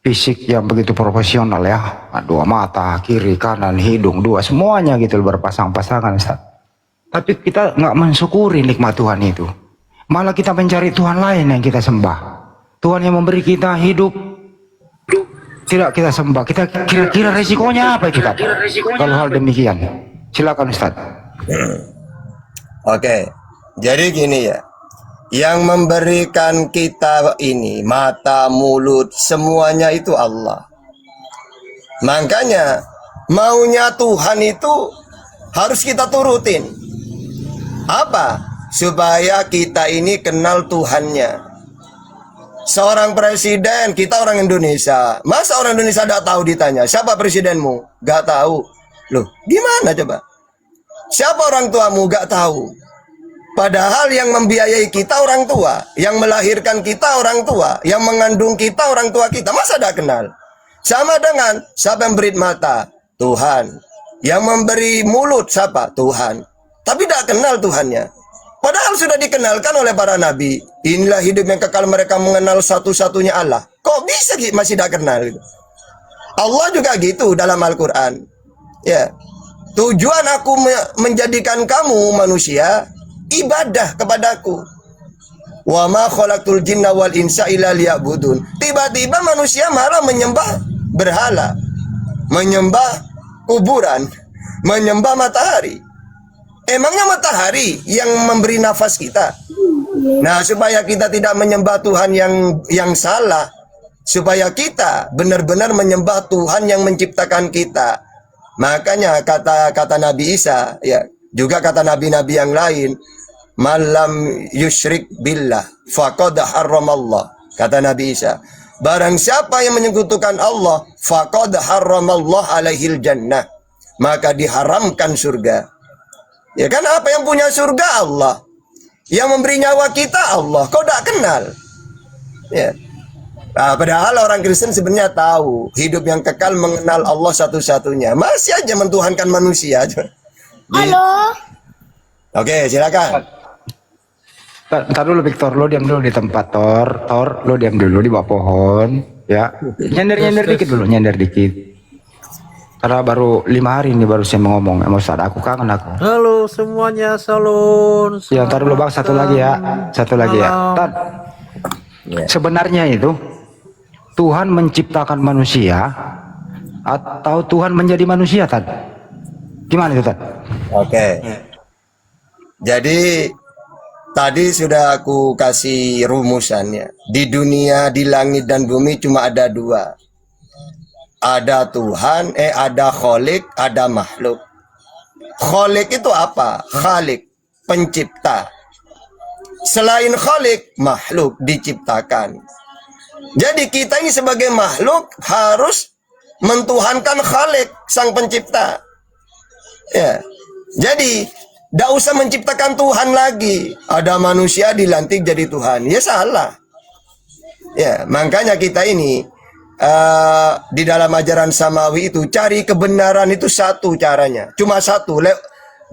fisik yang begitu profesional ya, dua mata, kiri, kanan, hidung, dua, semuanya gitu berpasang-pasangan Ustaz. Tapi kita nggak mensyukuri nikmat Tuhan itu. Malah kita mencari Tuhan lain yang kita sembah. Tuhan yang memberi kita hidup tidak kita sembah. Kita kira-kira resikonya apa kita? Kalau hal demikian, silakan Ustaz. Oke. Jadi gini ya, yang memberikan kita ini mata, mulut, semuanya itu Allah. Makanya maunya Tuhan itu harus kita turutin. Apa? Supaya kita ini kenal Tuhannya. Seorang presiden, kita orang Indonesia. Masa orang Indonesia tidak tahu ditanya, siapa presidenmu? Gak tahu. Loh, gimana coba? Siapa orang tuamu? Gak tahu. Padahal yang membiayai kita orang tua, yang melahirkan kita orang tua, yang mengandung kita orang tua kita, masa tidak kenal? Sama dengan siapa yang beri mata? Tuhan. Yang memberi mulut siapa? Tuhan. Tapi tidak kenal Tuhannya. Padahal sudah dikenalkan oleh para nabi. Inilah hidup yang kekal, mereka mengenal satu-satunya Allah. Kok bisa masih tidak kenal? Allah juga gitu dalam Al-Quran. Ya. Tujuan aku menjadikan kamu manusia ibadah kepadaku. Wa ma khalaqtul jinna wal insa illa liya'budun. Tiba-tiba manusia malah menyembah berhala, menyembah kuburan, menyembah matahari. Emangnya matahari yang memberi nafas kita? Nah, supaya kita tidak menyembah Tuhan yang salah, supaya kita benar-benar menyembah Tuhan yang menciptakan kita. Makanya kata Nabi Isa, ya, juga kata nabi-nabi yang lain, malam yusyrik billah faqad haramallah. Kata Nabi Isa, barang siapa yang menyekutukan Allah, faqad haramallah alaihil jannah, maka diharamkan surga. Ya kan, apa yang punya surga? Allah. Yang memberi nyawa kita Allah. Kau tak kenal? Ya. Nah, padahal orang Kristen sebenarnya tahu hidup yang kekal mengenal Allah satu-satunya. Masih aja mentuhankan manusia. Halo. Oke, silakan. Ntar dulu Victor, lo diam dulu di tempat Tor, lo diam dulu di bawah pohon, ya. Nyender dikit dulu, nyender dikit. Karena baru 5 hari ini baru saya mau ngomong, mau Ustaz, aku kangen aku. Halo semuanya, salam. Ya, ntar dulu Bang, satu lagi ya. Tad, sebenarnya itu Tuhan menciptakan manusia atau Tuhan menjadi manusia, Tad? Gimana itu, Tad? Oke. Jadi tadi sudah aku kasih rumusannya. Di dunia, di langit dan bumi cuma ada 2. Ada Tuhan, ada Kholik, ada makhluk. Kholik itu apa? Khalik, pencipta. Selain Kholik, makhluk diciptakan. Jadi kita ini sebagai makhluk harus mentuhankan Khalik, sang pencipta. Ya. Jadi tidak usah menciptakan Tuhan lagi. Ada manusia dilantik jadi Tuhan. Ya salah. Ya, makanya kita ini di dalam ajaran samawi itu cari kebenaran itu satu caranya. Cuma satu.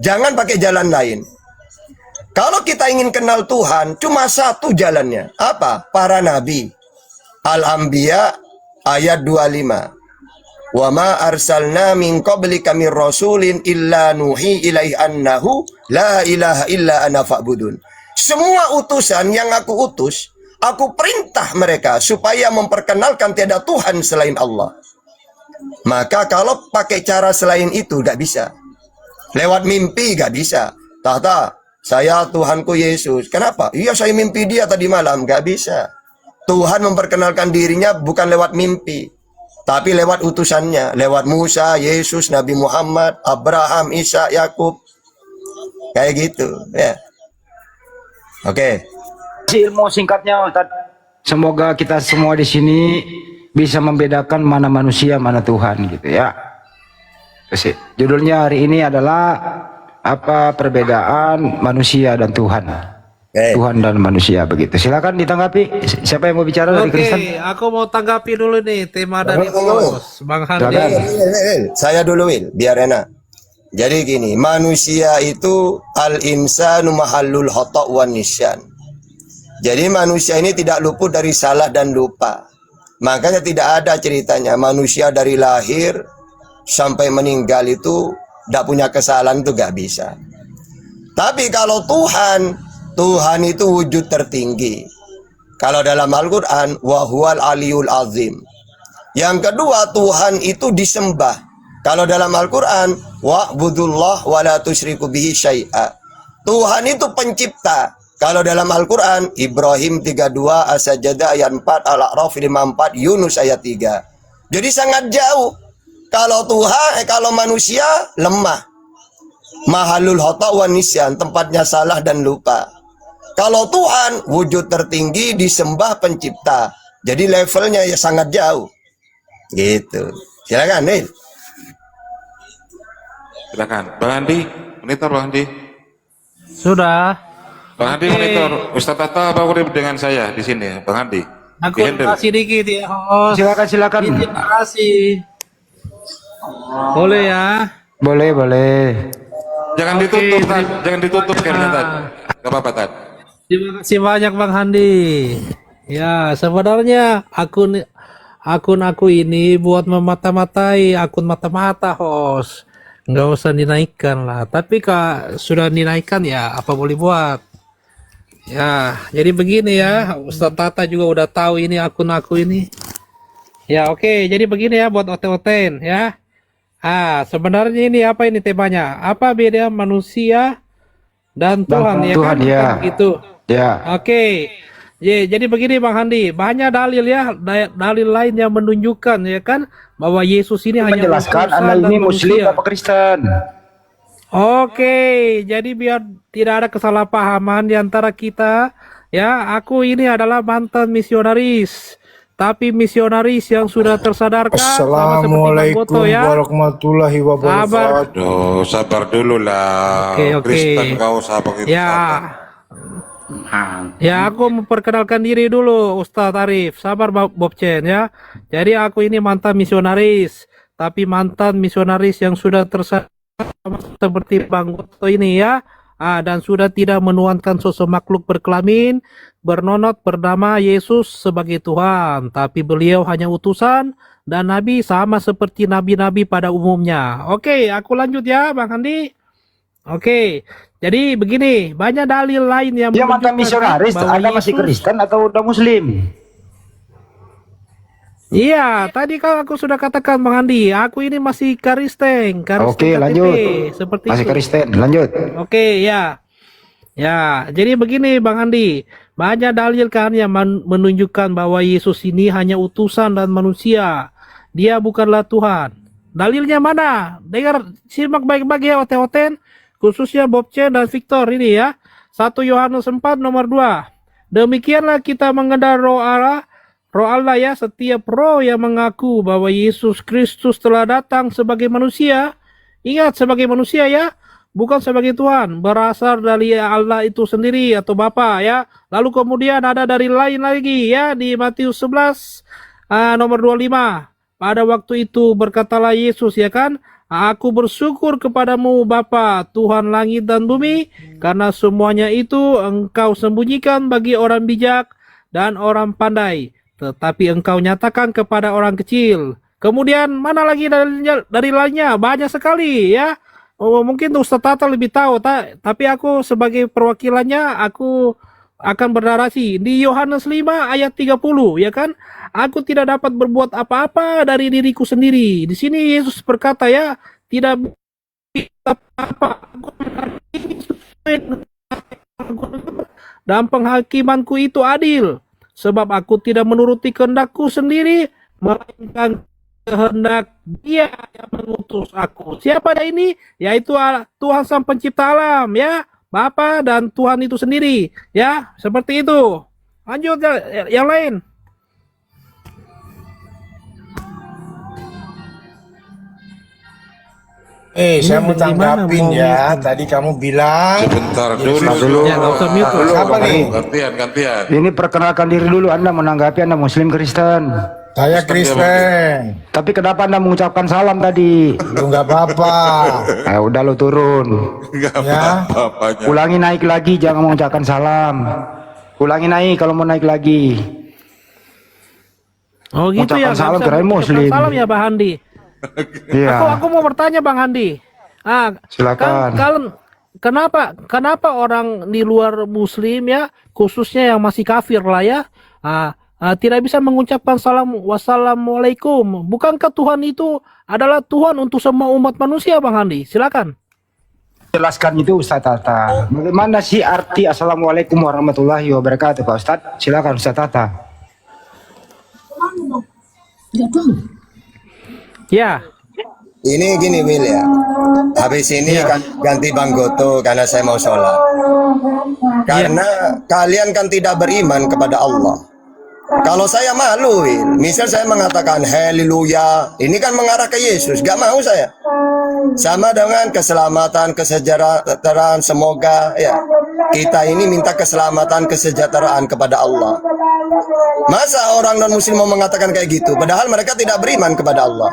Jangan pakai jalan lain. Kalau kita ingin kenal Tuhan, cuma satu jalannya. Apa? Para nabi. Al-Anbiya ayat 25. Wa ma arsalna min qablika mir rasulin illa nuhi ilaihi annahu la ilaha illa ana fa'budun. Semua utusan yang aku utus, aku perintah mereka supaya memperkenalkan tiada Tuhan selain Allah. Maka kalau pakai cara selain itu gak bisa. Lewat mimpi gak bisa. Tata, saya Tuhanku Yesus. Kenapa? Iya, saya mimpi dia tadi malam. Gak bisa. Tuhan memperkenalkan dirinya bukan lewat mimpi, tapi lewat utusannya, lewat Musa, Yesus, Nabi Muhammad, Abraham, Isa, Yakub, kayak gitu, ya. Oke. Ilmu singkatnya, Ustaz. Semoga kita semua di sini bisa membedakan mana manusia, mana Tuhan, gitu ya. Terus, judulnya hari ini adalah apa perbedaan manusia dan Tuhan. Tuhan dan manusia, begitu. Silakan ditanggapi. Siapa yang mau bicara dari Kristen? Oke, aku mau tanggapi dulu nih tema dari bos Bang Handi. Saya dulu, Wil, biar enak. Jadi gini, manusia itu al-insanu mahallul khata' wan nisyan. Jadi manusia ini tidak luput dari salah dan lupa. Makanya tidak ada ceritanya manusia dari lahir sampai meninggal itu tidak punya kesalahan, itu gak bisa. Tapi kalau Tuhan itu wujud tertinggi. Kalau dalam Al-Quran, wahual aliyul azim. Yang kedua, Tuhan itu disembah. Kalau dalam Al-Quran, wa'budullah wa la tusyriku bihi syai'a. Tuhan itu pencipta. Kalau dalam Al-Quran, Ibrahim 32, As-Sajdah ayat 4, Al-A'raf 54, Yunus ayat 3. Jadi sangat jauh. Kalau Tuhan, kalau manusia lemah. Mahalul khata' wan nisyan, tempatnya salah dan lupa. Kalau Tuhan wujud tertinggi, disembah, pencipta. Jadi levelnya ya sangat jauh. Gitu. Silakan, Nil. Silakan. Bang Andi, monitor Bang Andi. Sudah. Bang Andi monitor. Ustaz Tata apa dengan saya di sini, Bang Andi? Aku kasih dikit ya, host. Silakan. Terima kasih. Boleh ya? Boleh. Jangan Oke, ditutup, Tad. Jangan ditutup kasih. karena Tad. Gak apa-apa, Tad. Terima kasih banyak Bang Handi. Ya, sebenarnya akun aku ini buat memata-matai akun mata-mata, host. Nggak usah dinaikkan lah. Tapi Kak sudah dinaikkan ya, apa boleh buat? Ya, jadi begini ya. Ustaz Tata juga udah tahu ini akun aku ini. Ya, oke. Jadi begini ya buat oten-oten ya. Sebenarnya ini apa ini temanya? Apa beda manusia dan Tuhan, ya Tuhan, kan? ya. Gitu. Ya. Oke. Jadi begini Bang Handi, banyak dalil ya, dalil lain yang menunjukkan ya kan bahwa Yesus ini hanya Menjelaskan utusan Anda dan ini Muslim manusia. apa Kristen? Oke, jadi biar tidak ada kesalahpahaman di antara kita, ya, aku ini adalah mantan misionaris, tapi misionaris yang sudah tersadarkan. Assalamualaikum warahmatullahi wabarakatuh. Sabar dulu lah. Oke. Kristen kau sabar gitu. Ya, aku memperkenalkan diri dulu, Ustadz Arif. Sabar, Bob Chen ya. Jadi aku ini mantan misionaris, tapi mantan misionaris yang sudah tersadar seperti Bang Goto ini ya. dan sudah tidak menuankan sosok makhluk berkelamin bernonot bernama Yesus sebagai Tuhan, tapi beliau hanya utusan dan nabi sama seperti nabi-nabi pada umumnya. Oke, aku lanjut ya Bang Handi. Oke, jadi begini, banyak dalil lain yang Dia mantan misionaris, bahwa Anda masih Yesus- Kristen atau udah Muslim? Iya, tadi kan aku sudah katakan Bang Andi, aku ini masih Kristen, Oke, KTP, lanjut. seperti Masih itu. Kristen, lanjut. Oke, ya. Ya, jadi begini Bang Andi, banyak dalil kan yang menunjukkan bahwa Yesus ini hanya utusan dan manusia. Dia bukanlah Tuhan. Dalilnya mana? Dengar, simak baik-baik ya oten-oten, khususnya Bob Chen dan Victor ini ya. 1 Yohanes 4 nomor 2. Demikianlah kita mengenal roh Allah ya, setiap roh yang mengaku bahwa Yesus Kristus telah datang sebagai manusia, ingat sebagai manusia ya, bukan sebagai Tuhan, berasal dari Allah itu sendiri atau Bapa ya. Lalu kemudian ada dari lain lagi ya, di Matius 11 nomor 25. Pada waktu itu berkatalah Yesus ya kan, aku bersyukur kepadamu Bapa, Tuhan langit dan bumi, karena semuanya itu engkau sembunyikan bagi orang bijak dan orang pandai, tetapi engkau nyatakan kepada orang kecil. Kemudian mana lagi dari lainnya? Banyak sekali ya. Oh, mungkin Ustaz Tata lebih tahu, tapi aku sebagai perwakilannya aku akan bernarasi di Yohanes 5 ayat 30 ya kan. Aku tidak dapat berbuat apa-apa dari diriku sendiri. Di sini Yesus berkata ya, tidak apa-apa. Dan penghakimanku itu adil, sebab aku tidak menuruti kehendakku sendiri, melainkan kehendak Dia yang mengutus aku. Siapa dia ini? Yaitu Tuhan Sang Pencipta alam ya, Bapa dan Tuhan itu sendiri ya, seperti itu. Lanjut ya, yang lain. Saya mau gimana tanggapin mau ya. Tadi kamu bilang Sebentar dulu. Ya, nggak usah mute. Siapa nih? Gantian. Ini perkenalkan diri dulu, Anda menanggapi Anda Muslim Kristen. Saya Kristen. Tapi kenapa Anda mengucapkan salam tadi? Lu nggak apa-apa. Udah lo turun. Enggak Ya. apa-apanya. Ulangi naik lagi, jangan mengucapkan salam. Ulangi naik kalau mau naik lagi. Oh gitu Ucapan ya, salam nggak bisa kirain mengucapkan Muslim. salam ya Bang Handi. Iya. Aku mau bertanya Bang Handi. Silakan. Kenapa orang di luar Muslim ya, khususnya yang masih kafir lah ya, tidak bisa mengucapkan salam wassalamualaikum? Bukankah Tuhan itu adalah Tuhan untuk semua umat manusia Bang Handi? Silakan. Jelaskan itu Ustaz Tata. Bagaimana sih arti Assalamualaikum warahmatullahi wabarakatuh Pak Ustaz? Silakan Ustaz Tata. Ya. Ini gini Will ya. Habis ini kan ganti Bang Goto karena saya mau sholat. Karena kalian kan tidak beriman kepada Allah. Kalau saya malu, Will. Misal saya mengatakan haleluya, ini kan mengarah ke Yesus. Gak mau saya. Sama dengan keselamatan, kesejahteraan, semoga ya. Kita ini minta keselamatan, kesejahteraan kepada Allah. Masa orang non-muslim mau mengatakan kayak gitu? Padahal mereka tidak beriman kepada Allah.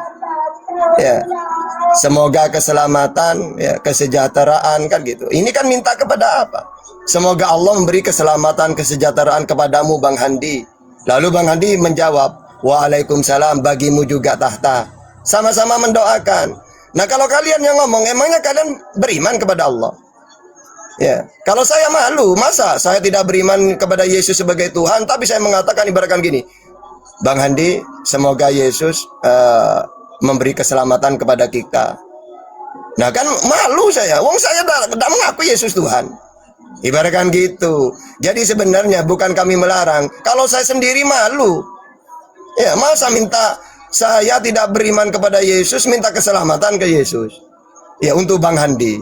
Ya, semoga keselamatan, ya, kesejahteraan kan gitu. Ini kan minta kepada apa? Semoga Allah memberi keselamatan, kesejahteraan kepadamu Bang Handi. Lalu Bang Handi menjawab, Waalaikumsalam, bagimu juga tahta. Sama-sama mendoakan. Nah kalau kalian yang ngomong, emangnya kalian beriman kepada Allah? Ya, kalau saya malu, masa saya tidak beriman kepada Yesus sebagai Tuhan, tapi saya mengatakan ibaratkan gini, Bang Handi, semoga Yesus memberi keselamatan kepada kita. Nah kan malu saya, wong saya tidak mengaku Yesus Tuhan. Ibaratkan gitu. Jadi sebenarnya bukan kami melarang. Kalau saya sendiri malu, ya masa minta saya tidak beriman kepada Yesus, minta keselamatan ke Yesus. Ya untuk Bang Handi.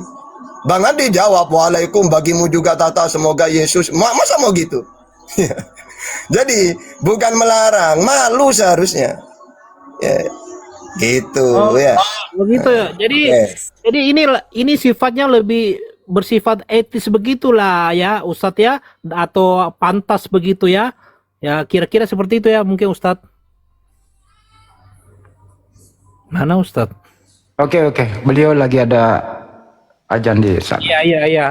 Bang Handi jawab, Waalaikum, bagimu juga tata, semoga Yesus. Masa mau gitu? Jadi bukan melarang, malu seharusnya. Ya, gitu ya. Begitu ya. Jadi ini sifatnya lebih bersifat etis begitulah ya Ustadz ya, atau pantas begitu ya. Ya kira-kira seperti itu ya mungkin Ustadz. Mana Ustadz? Oke. Beliau lagi ada ajan di sana.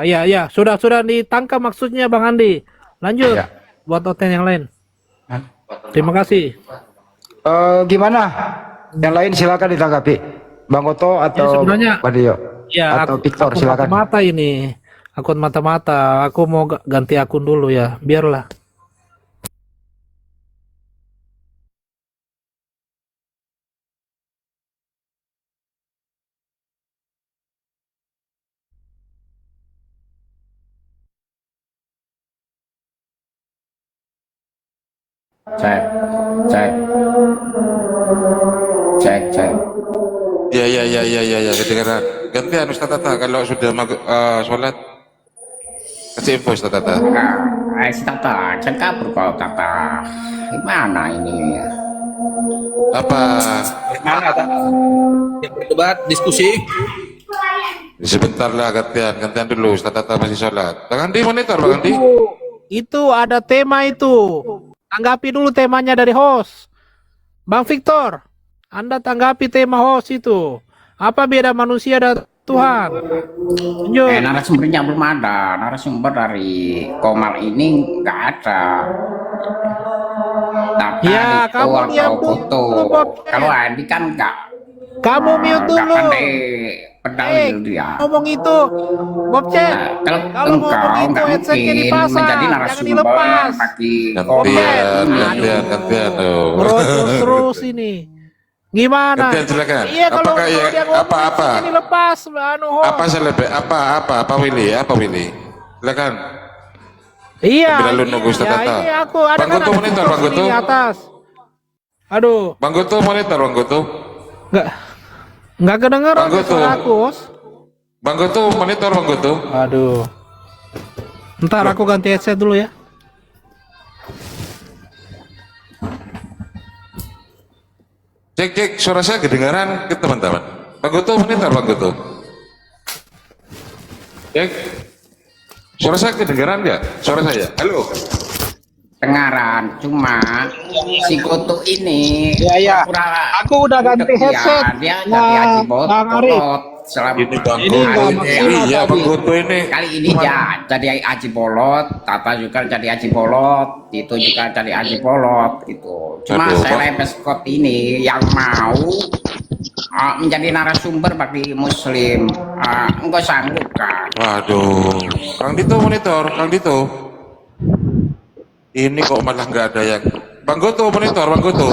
Iya. Sudah ditangkap maksudnya Bang Andi. Lanjut Ya. buat Oten yang lain. Terima kasih. Gimana? Yang lain silakan ditanggapi. Bang Oto atau sebenarnya- Pak Dio? Ya, atau Victor akun silakan. mata-mata ini. Akun mata-mata. Aku mau ganti akun dulu ya. Biarlah. Cek. Ya, kedengaran. Gantian Ustaz Tata kalau sudah sholat. Kasih info Ustaz Tata. Tata, cek kabur kau Tata. Gimana ini? Apa? Mana berdebat, diskusi. Sebentar lah gantian dulu Ustaz Tata masih sholat. Bang Andi monitor Bang Andi. Itu ada tema itu. Tanggapi dulu temanya dari host. Bang Victor, Anda tanggapi tema host itu. Apa beda manusia dan Tuhan? Lanjut. Narasumbernya belum ada. Narasumber dari Komal ini nggak ada. Data Ya, itu kamu atau diam foto. dulu, Bob. Kalau Andi kan nggak. Kamu mute nggak dulu. pandai pedalil dia. Ngomong itu, Bob Chen. Kalau Kalau engkau ngomong itu nggak headsetnya mungkin dipasang, menjadi jangan narasumber dilepas. bagi Gantian. Terus ini. Gimana? Gantian silakan. Iya, kalau Apakah ya dia ngomong apa? headsetnya dilepas, host. Apa selebih? Apa Willy? Silakan. Iya. Sambil lalu nunggu Ustaz Tata. Ini aku ada Bang Goto monitor, Bang Goto. di atas. Aduh, Bang Goto monitor Bang Goto. nggak kedengeran Bang Goto. suara aku, host. Bang Goto monitor Bang Goto. Aduh. Ntar aku ganti headset dulu ya. Cek suara saya kedengaran ke teman-teman. Bang Goto monitor Bang Goto. Cek. Suara saya kedengaran nggak? Suara saya. Halo. Dengaran, cuma si Goto ini Ya. Aku udah ganti headset. dia Nah, jadi haji Bang Arif. bolot selama Ini Bang Ini Goto nggak ini. maksimal Iya tadi. Bang Goto ini. kali ini ya jadi haji bolot, Tata juga jadi haji bolot, itu juga jadi haji bolot itu. Cuma Aduh, saya Bang. Lepeskot ini yang mau menjadi narasumber bagi muslim, enggak sanggup kan? Waduh. Kang Dito monitor, Kang Dito. Ini kok malah nggak ada yang. Bang Goto monitor, Bang Goto.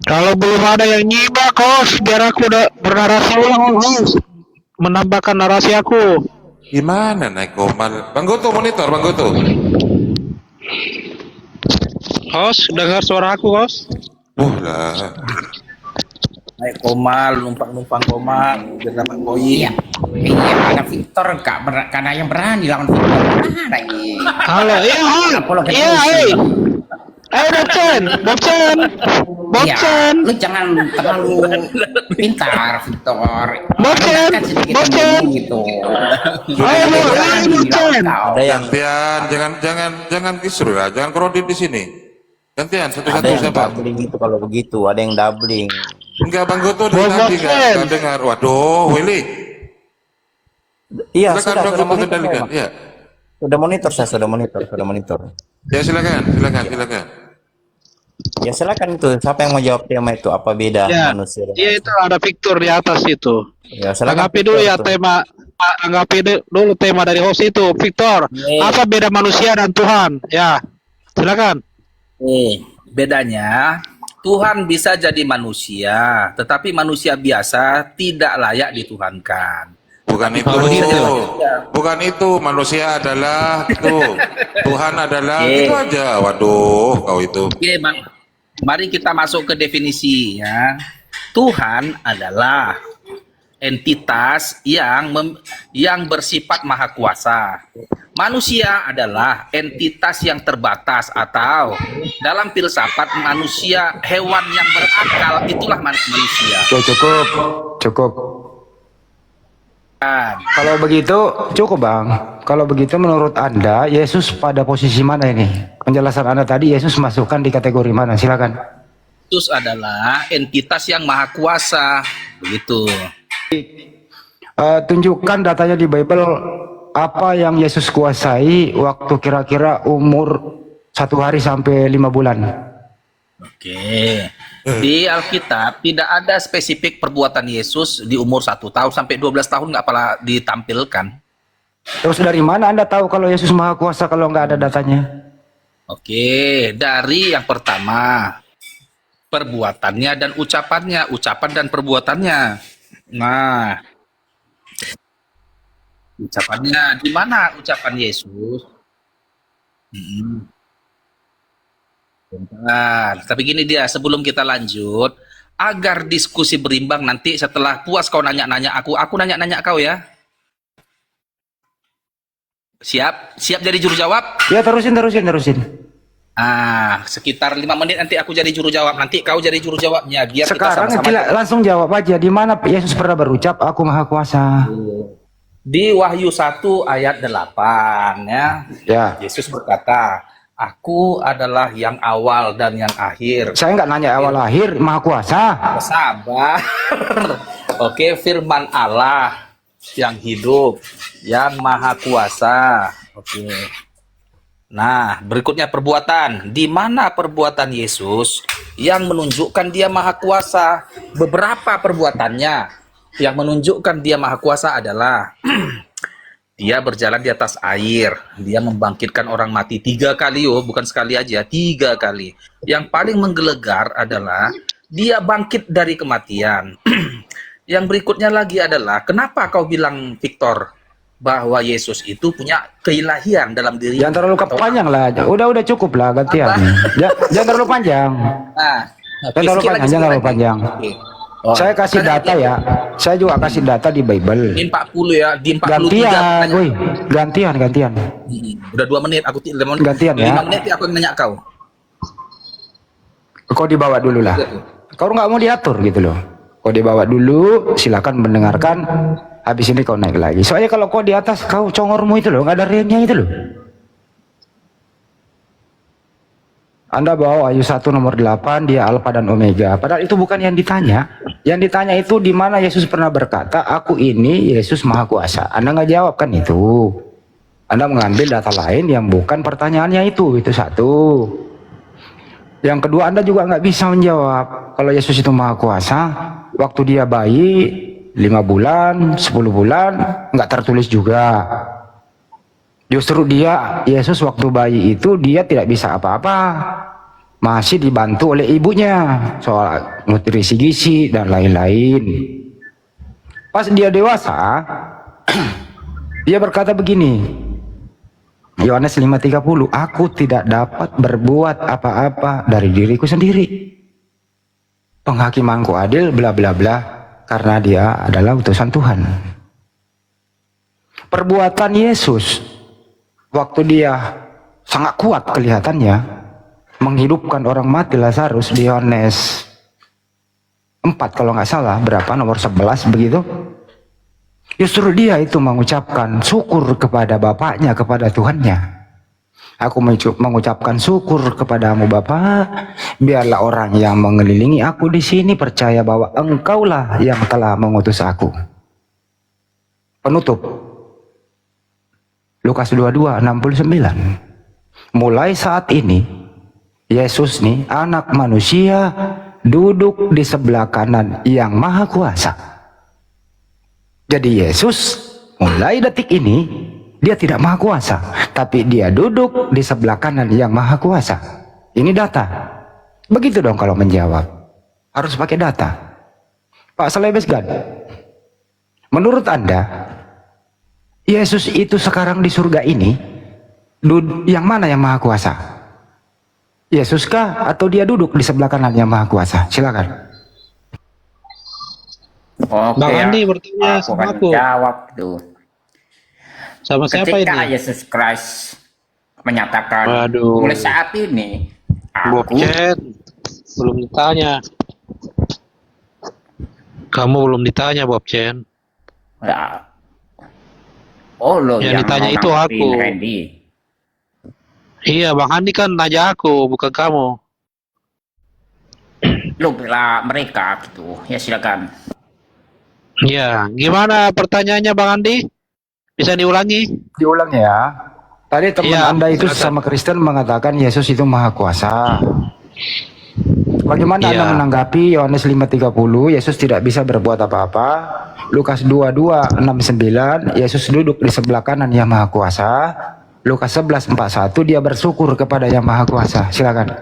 Kalau belum ada yang nyimak, host, biar aku udah bernarasi ulang, host. Menambahkan narasi aku. Gimana naik komal? Bang Goto monitor, Bang Goto. Host, dengar suara aku, host? Wah lah. Naik komal, numpang komal, biar dapat poin. Iya, ada Victor gak ada yang berani lawan Victor. Mana ini? Halo, iya, Bob Chen. Iya, lu jangan terlalu pintar, Victor. Bob Chen, Kan sedikit Bob Chen. tembung gitu. Ada yang Jangan kisru ya, jangan krodit di sini. Gantian ada satu-satu yang siapa? doubling itu kalau begitu, ada yang doubling. Enggak Bang Goto dari tadi nggak dengar. Waduh, Willy. Iya, Silakan Bang sudah Goto monitor. kendalikan. Saya, Ya, Saya sudah monitor. ya silakan. Ya silakan itu. Siapa yang mau jawab tema itu? Apa beda manusia? Iya, itu ada Victor di atas itu. Ya, silakan. Tanggapi dulu ya dulu tema dari host itu, Victor. Apa beda manusia dan Tuhan? Ya, silakan. Bedanya Tuhan bisa jadi manusia, tetapi manusia biasa tidak layak dituhankan. Bukan itu. Manusia adalah itu. Tuhan adalah itu aja. Waduh, kau itu. Oke, Bang. Mari kita masuk ke definisi ya. Tuhan adalah entitas yang bersifat maha kuasa. Manusia adalah entitas yang terbatas atau dalam filsafat manusia hewan yang berakal, itulah manusia. Cukup. Kalau begitu cukup Bang. Kalau begitu menurut Anda Yesus pada posisi mana ini? Penjelasan Anda tadi Yesus masukkan di kategori mana? Silakan. Yesus adalah entitas yang maha kuasa, begitu. Tunjukkan datanya di Bible apa yang Yesus kuasai waktu kira-kira umur 1 hari sampai 5 bulan. Oke. Di Alkitab tidak ada spesifik perbuatan Yesus di umur 1 tahun sampai 12 tahun nggak pernah ditampilkan. Terus dari mana Anda tahu kalau Yesus Maha Kuasa kalau nggak ada datanya? Oke, dari yang pertama perbuatannya dan ucapannya, ucapan dan perbuatannya. Nah, ucapannya di mana ucapan Yesus? Bentar. Tapi gini dia, sebelum kita lanjut, agar diskusi berimbang nanti setelah puas kau nanya-nanya aku nanya-nanya kau ya. Siap? Siap jadi juru jawab? Ya terusin. Sekitar 5 menit nanti aku jadi juru jawab, nanti kau jadi juru jawabnya. Biar Sekarang kita sama-sama langsung jawab aja, di mana Yesus pernah berucap aku Maha Kuasa? di Wahyu 1 ayat 8 ya. Ya. Yesus berkata, aku adalah yang awal dan yang akhir. Saya nggak nanya awal akhir, Maha Kuasa. Sabar. Oke, firman Allah yang hidup, yang maha kuasa. Oke. Nah, berikutnya perbuatan. Di mana perbuatan Yesus yang menunjukkan dia maha kuasa? Beberapa perbuatannya yang menunjukkan dia maha kuasa adalah dia berjalan di atas air, dia membangkitkan orang mati 3 kali, bukan sekali aja, 3 kali. Yang paling menggelegar adalah dia bangkit dari kematian. Yang berikutnya lagi adalah, kenapa kau bilang, Victor, bahwa Yesus itu punya keilahian dalam diri? Jangan terlalu panjang lah, udah cukup lah gantian. Jangan terlalu panjang. Jangan terlalu panjang. Saya kasih data ya. Saya juga kasih data di Bible. Di 40 ya, di 43. Gantian. Udah 2 menit, aku gantian ya. 5 menit aku nanya kau. Kau dibawa dulu lah. Kau nggak mau diatur gitu loh. Kau dibawa dulu, silakan mendengarkan. Habis ini kau naik lagi. Soalnya kalau kau di atas, kau congormu itu loh, nggak ada remnya itu loh. Anda bawa Wahyu 1 nomor 8, dia Alfa dan Omega. Padahal itu bukan yang ditanya. Yang ditanya itu di mana Yesus pernah berkata, aku ini Yesus Maha Kuasa. Anda nggak jawab kan itu. Anda mengambil data lain yang bukan pertanyaannya itu satu. Yang kedua, Anda juga nggak bisa menjawab. Kalau Yesus itu Maha Kuasa, waktu dia bayi, 5 bulan, 10 bulan, nggak tertulis juga. Justru Yesus waktu bayi itu dia tidak bisa apa-apa, masih dibantu oleh ibunya soal nutrisi gizi dan lain-lain. Pas dia dewasa, dia berkata begini, Yohanes 5:30, aku tidak dapat berbuat apa-apa dari diriku sendiri. Penghakimanku adil, bla bla bla, karena dia adalah utusan Tuhan. Perbuatan Yesus waktu dia sangat kuat kelihatannya menghidupkan orang mati Lazarus di Yohanes 4 kalau nggak salah, berapa nomor 11 begitu. Justru dia itu mengucapkan syukur kepada Bapaknya, kepada Tuhannya. Aku mengucapkan syukur kepadamu Bapa, biarlah orang yang mengelilingi aku di sini percaya bahwa Engkaulah yang telah mengutus aku. Penutup Lukas 22:69. Mulai saat ini Yesus nih anak manusia duduk di sebelah kanan yang maha kuasa. Jadi Yesus mulai detik ini dia tidak maha kuasa, tapi dia duduk di sebelah kanan yang maha kuasa. Ini data. Begitu dong kalau menjawab. Harus pakai data. Pak Salebesgan, menurut Anda Yesus itu sekarang di surga ini yang mana yang maha kuasa? Yesus kah atau dia duduk di sebelah kanan yang maha kuasa? Silakan. Oke, Bang Andi bertanya aku sama akan aku. jawab tuh. Sama siapa Ketika ini? Yesus Christ menyatakan, Waduh. mulai saat ini Bob aku Chen, belum ditanya. Kamu belum ditanya Bob Chen. ya, oh lo Yang ditanya mau itu nanggepin aku. Randy. Iya, Bang Andi kan nanya aku, bukan kamu. Lo bela mereka gitu. Ya silakan. Ya, gimana pertanyaannya Bang Andi? Bisa diulangi? Diulang ya. Tadi teman Iya, Anda itu silakan. sama Kristen mengatakan Yesus itu maha kuasa. Bagaimana Anda Iya. menanggapi Yohanes 5:30, Yesus tidak bisa berbuat apa-apa? Lukas 22:69, Yesus duduk di sebelah kanan Yang Maha Kuasa. Lukas 11:41, dia bersyukur kepada Yang Maha Kuasa. Silakan.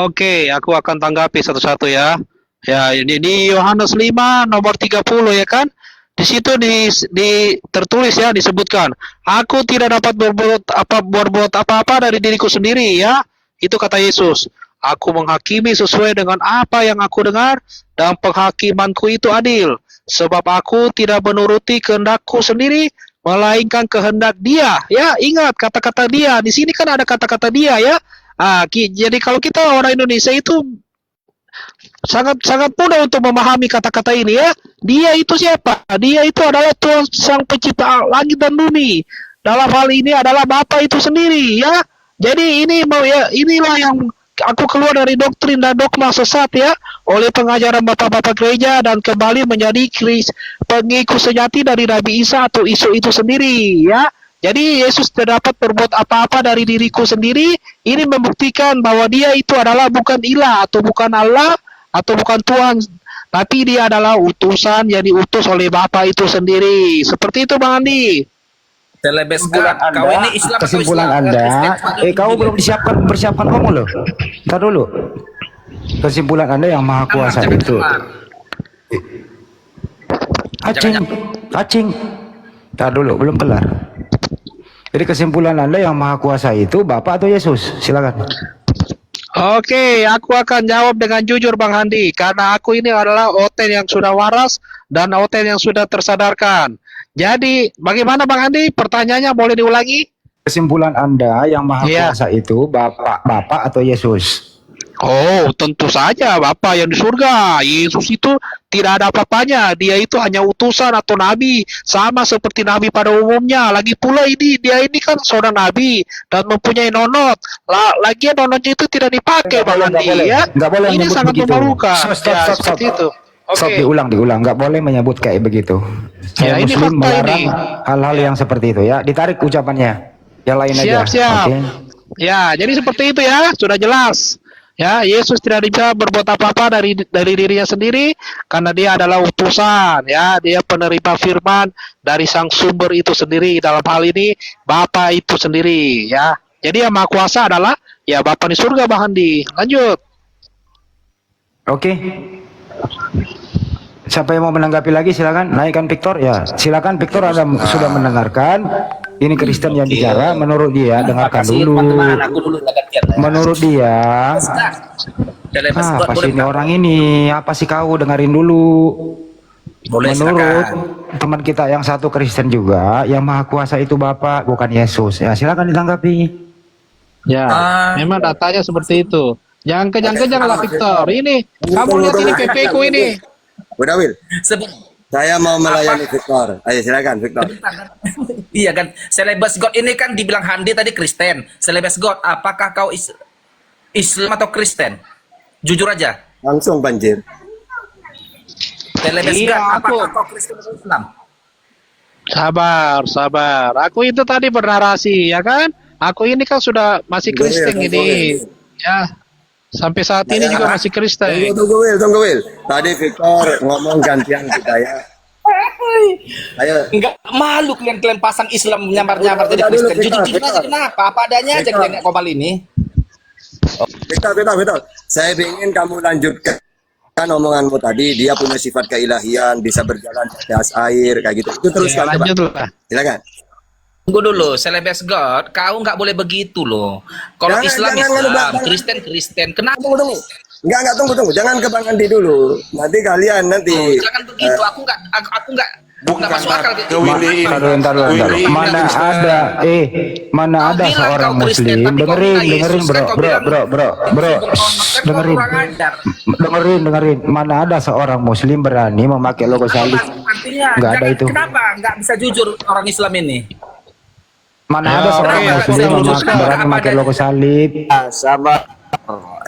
Oke, aku akan tanggapi satu-satu ya. Ya, ini di Yohanes 5 nomor 30 ya kan? Di situ tertulis ya, disebutkan, aku tidak dapat berbuat apa-apa dari diriku sendiri ya. Itu kata Yesus. Aku menghakimi sesuai dengan apa yang aku dengar, dan penghakimanku itu adil. Sebab aku tidak menuruti kehendakku sendiri, melainkan kehendak Dia. Ya, ingat kata-kata Dia. Di sini kan ada kata-kata Dia ya. Jadi kalau kita orang Indonesia itu sangat mudah untuk memahami kata-kata ini ya. Dia itu siapa? Dia itu adalah Tuhan Sang Pencipta langit dan bumi. Dalam hal ini adalah Bapa itu sendiri ya. Jadi inilah yang aku keluar dari doktrin dan dogma sesat ya, oleh pengajaran bapak-bapak gereja, dan kembali menjadi pengikut sejati dari Nabi Isa atau Isu itu sendiri ya. Jadi Yesus tidak dapat berbuat apa-apa dari diriku sendiri. Ini membuktikan bahwa Dia itu adalah bukan ilah atau bukan Allah atau bukan Tuhan, tapi Dia adalah utusan yang diutus oleh Bapa itu sendiri. Seperti itu Bang Andi. Kesimpulan kau ini Islam atau Kesimpulan Islam? Anda, Kristen, kau belum bersiapkan kamu loh. Ntar dulu. Kesimpulan Anda Yang Maha Kuasa jangan itu. keluar. Acing. Ntar dulu, belum kelar. Jadi kesimpulan Anda Yang Maha Kuasa itu Bapak atau Yesus? Silakan. Oke, aku akan jawab dengan jujur Bang Handi, karena aku ini adalah Oten yang sudah waras dan Oten yang sudah tersadarkan. Jadi, bagaimana Bang Handi? Pertanyaannya boleh diulangi? Kesimpulan Anda Yang Maha Iya. Kuasa itu Bapak atau Yesus? Oh, tentu saja Bapa yang di surga. Yesus itu tidak ada apa-apanya. Dia itu hanya utusan atau nabi, sama seperti nabi pada umumnya. Lagi pula dia ini kan seorang nabi dan mempunyai nonot. Lagian nonotnya itu tidak dipakai Bang Andi ya. Nggak boleh Ini menyebut sangat begitu. memalukan. Stop. Seperti itu. Stop, Oke. diulang. Nggak boleh menyebut kayak begitu. Ya, Saya ini Muslim fakta melarang ini. hal-hal yang seperti itu ya. Ditarik ucapannya. Yang lain aja. Siap. Oke. Ya, jadi seperti itu ya, sudah jelas. Ya, Yesus tidak bisa berbuat apa-apa dari dirinya sendiri karena Dia adalah utusan, ya. Dia penerima firman dari Sang Sumber itu sendiri. Dalam hal ini Bapa itu sendiri, ya. Jadi Yang Maha Kuasa adalah ya Bapa di surga Bang Handi. Lanjut. Oke. Siapa yang mau menanggapi lagi silakan. Naikkan Victor ya. Silakan Victor, Anda sudah mendengarkan. Ini Kristen yang bicara. Menurut dia, dengarkan dulu. teman-teman aku dulu gantian. Menurut dia, apa sih ini orang ini? Apa sih kau dengerin dulu? Boleh, Menurut silakan. teman kita yang satu Kristen juga, Yang Maha Kuasa itu Bapa, bukan Yesus. Ya, silakan ditanggapi. Ya, memang datanya seperti itu. Jangan kejang-kejang lah Victor. Ini kamu lihat ini PP ku ini. Udah Will, Sebentar. saya mau melayani Victor. Ayo silakan Victor. Iya kan, Celebes God ini kan dibilang Handi tadi Kristen. Celebes God, apakah kau Islam atau Kristen? Jujur aja. Langsung banjir. Celebes Iya, God, aku. apakah kau Kristen atau Islam? Sabar. Aku itu tadi bernarasi, ya kan? Aku ini kan sudah masih Kristen ini. Ya, sampai saat ini juga masih Kristen. Tunggu Will. Tadi Victor ngomong gantian kita ya. Ayo. Enggak malu kalian pasang Islam nyamar-nyamar jadi Udah dulu, Kristen. Jujur Victor. aja kenapa? Apa adanya aja Victor. kalian Komal ini. Victor. Saya ingin kamu lanjutkan omonganmu tadi. Dia punya sifat keilahian, bisa berjalan di atas air kayak gitu. Itu terus Ya, coba. lanjutlah. Silakan. Tunggu dulu, Celebes God, kau nggak boleh begitu loh. Kalau Islam, Kristen. Kenapa? Tunggu. Enggak, tunggu. Jangan ke Bang Andi dulu. Nanti kalian Jangan begitu. Aku nggak masuk akal gitu. Bentar. Mana ada seorang Muslim. Dengerin bro. Dengerin. Mana ada seorang Muslim berani memakai logo salib? Artinya, Nggak ada itu. Kenapa nggak bisa jujur orang Islam ini? Mana ada seorang Muslim berani memakai logo salib? sabar.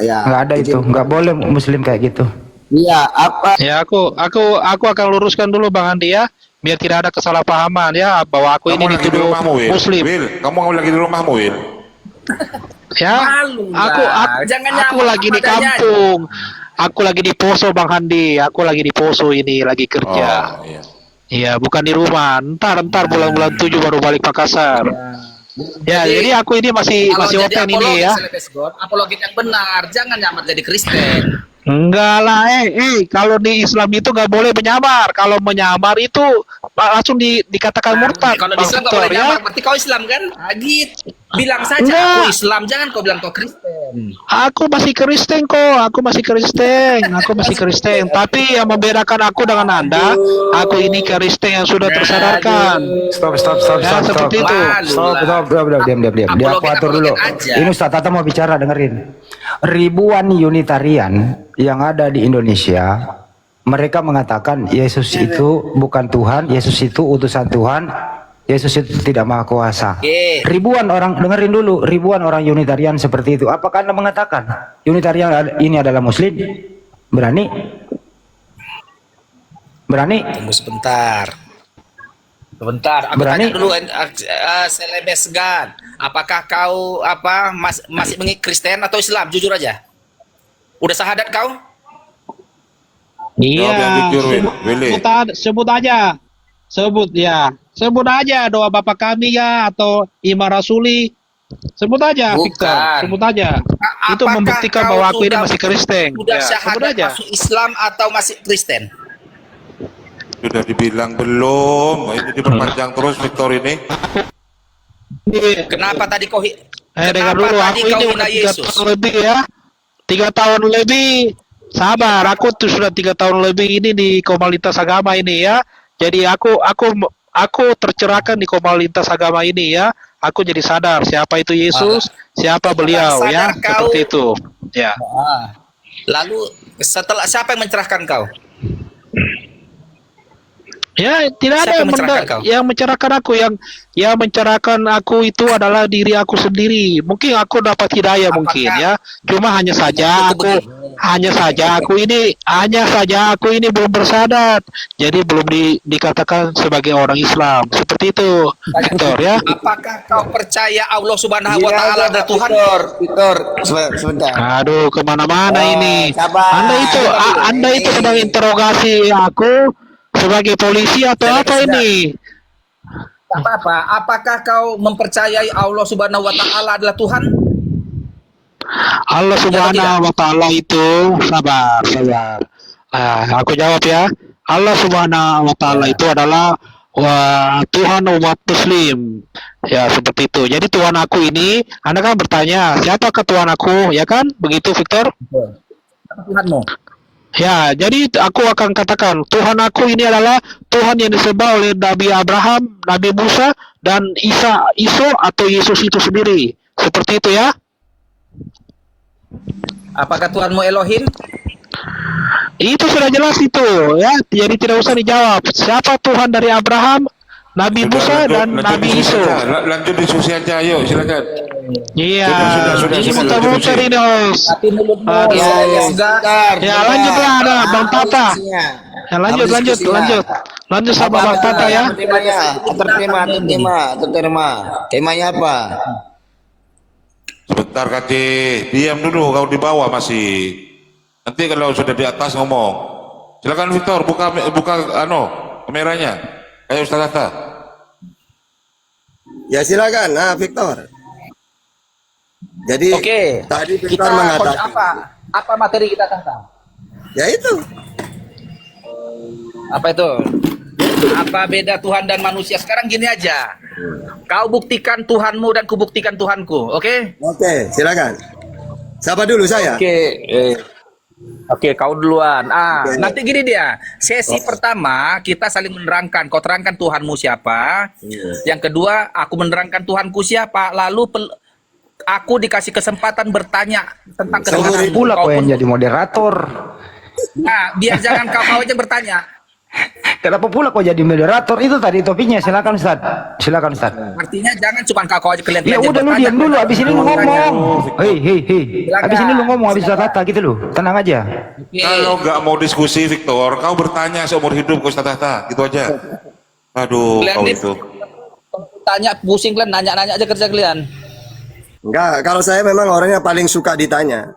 Ya. Nggak ada itu. Nggak boleh Muslim kayak gitu. Iya, apa? Ya, aku akan luruskan dulu Bang Andi ya, biar tidak ada kesalahpahaman ya bahwa aku ini Kamu lagi di dituduh rumahmu, Will. Muslim. Will, kamu lagi di rumahmu, Will. Ya, Malu aku lah. Jangan aku nyamar lagi di padanya. kampung. Aku lagi di Poso Bang Handi. Aku lagi di Poso ini lagi kerja. Oh, iya. Iya, bukan di rumah. Ntar bulan-bulan 7 baru balik Makassar. Ya, jadi aku ini masih open ini ya. Apologit yang benar, jangan nyamar jadi Kristen. Enggak lah, kalau di Islam itu nggak boleh menyamar. Kalau menyamar itu langsung dikatakan murtad. Kalau di Islam nggak boleh nyamar, berarti kau Islam kan? Agit, bilang saja Enggak. aku Islam, jangan kau bilang kau Kristen. Aku masih Kristen kok, aku masih Kristen. Tapi yang membedakan aku dengan Anda, aku ini Kristen yang sudah tersadarkan. Stop. Ya, seperti itu. Stop, diam. Dia aku atur dulu. Ini Ustaz Tata mau bicara, dengerin. Ribuan Unitarian yang ada di Indonesia, mereka mengatakan Yesus itu bukan Tuhan, Yesus itu utusan Tuhan, Yesus itu tidak maha kuasa. Ribuan orang, dengerin dulu, ribuan orang Unitarian seperti itu. Apakah Anda mengatakan Unitarian ini adalah Muslim? Berani? Tunggu sebentar, aku Berani? tanya dulu, Selebesgan, apakah kau masih mengikuti Kristen atau Islam? Jujur aja. Udah syahadat kau? Jawab yang jujur, Will. Willy. Sebut aja doa Bapa Kami ya, atau Imam Rasuli. Sebut aja, Bukan. Victor. Sebut aja. Itu Apakah membuktikan kau bahwa aku ini sudah- masih Kristen. Udah Ya, sebut syahadat aja. masuk Islam atau masih Kristen? Sudah dibilang belum. Ini diperpanjang terus Victor ini. Kenapa tadi kau Dengar dulu, aku ini udah 3 Yesus? tahun lebih ya. 3 tahun lebih. Sabar, aku tuh sudah 3 tahun lebih ini di komunitas agama ini ya. Jadi aku tercerahkan di komunitas agama ini ya. Aku jadi sadar siapa itu Yesus, siapa beliau ya. sadar kau- Seperti itu. Ya. Lalu setelah siapa yang mencerahkan kau? Ya, tidak ada Siapa yang mencerahkan kau? yang mencerahkan aku, yang mencerahkan aku itu adalah diri aku sendiri. Mungkin aku dapat hidayah mungkin ya. Cuma hanya saja aku ini belum bersadat. Jadi belum dikatakan sebagai orang Islam. Seperti itu, Victor ya. Apakah kau percaya Allah Subhanahu wa taala adalah Tuhan? Victor, sebentar. Aduh, kemana-mana ini. sabar. Anda itu sedang interogasi aku sebagai polisi atau apa ini? Apa? Apakah kau mempercayai Allah Subhanahu wa taala adalah Tuhan? Allah Subhanahu wa taala itu sabar. Aku jawab ya. Allah Subhanahu wa taala itu adalah Tuhan umat Muslim. Ya, seperti itu. Jadi Tuhan aku ini, Anda kan bertanya, siapakah Tuhan aku? Ya kan? Begitu, Victor? Apa Tuhanmu? Ya, jadi aku akan katakan Tuhan aku ini adalah Tuhan yang disembah oleh Nabi Abraham, Nabi Musa, dan Isa atau Yesus itu sendiri. Seperti itu ya. Apakah Tuhanmu Elohim? Itu sudah jelas itu ya. Jadi tidak usah dijawab. Siapa Tuhan dari Abraham, Nabi Musa, dan Nabi Isa? Lanjut diskusi aja, ayo silakan. Iya. Sudah, Ini sudah, muter-muter diskusi. ini, Os. Tapi mulutmu Aduh. Ya, lanjutlah ada Bang Tata. Ya, lanjut sama Bang Tata ya. Terima. Temanya apa? Sebentar Kati, diam dulu, kau di bawah masih. Nanti kalau sudah di atas ngomong. Silakan Victor, buka kameranya. Ayo Ustaz Tata. Ya silakan, Victor. Jadi Oke. tadi Kita Victor mengatakan apa materi kita tentang? ya itu. Apa itu? Apa beda Tuhan dan manusia? Sekarang gini aja. Kau buktikan Tuhanmu dan kubuktikan Tuhanku, oke? Oke, silakan. Siapa dulu saya? Oke, kau duluan. Oke. Nanti gini dia. Sesi pertama kita saling menerangkan. Kau terangkan Tuhanmu siapa. Yang kedua, aku menerangkan Tuhanku siapa. Lalu aku dikasih kesempatan bertanya tentang ketuhanan. Pula kau yang jadi moderator. Nah, biar jangan kau aja bertanya. Kenapa pula kau jadi moderator? Itu tadi topiknya. Silakan Ustaz. Silakan Ustaz. Artinya jangan cuma kau aja kalian. Ya udah lu diam dulu, habis ini lu ngomong. Hei. Habis ini lu ngomong, habis Tata gitu lu. Tenang aja. Kalau nggak mau diskusi Victor, kau bertanya seumur hidup ke Ustaz Tata, gitu aja. Aduh, Kalian kau nih, itu. tanya pusing kalian, nanya aja kerja kalian. Enggak, kalau saya memang orangnya paling suka ditanya.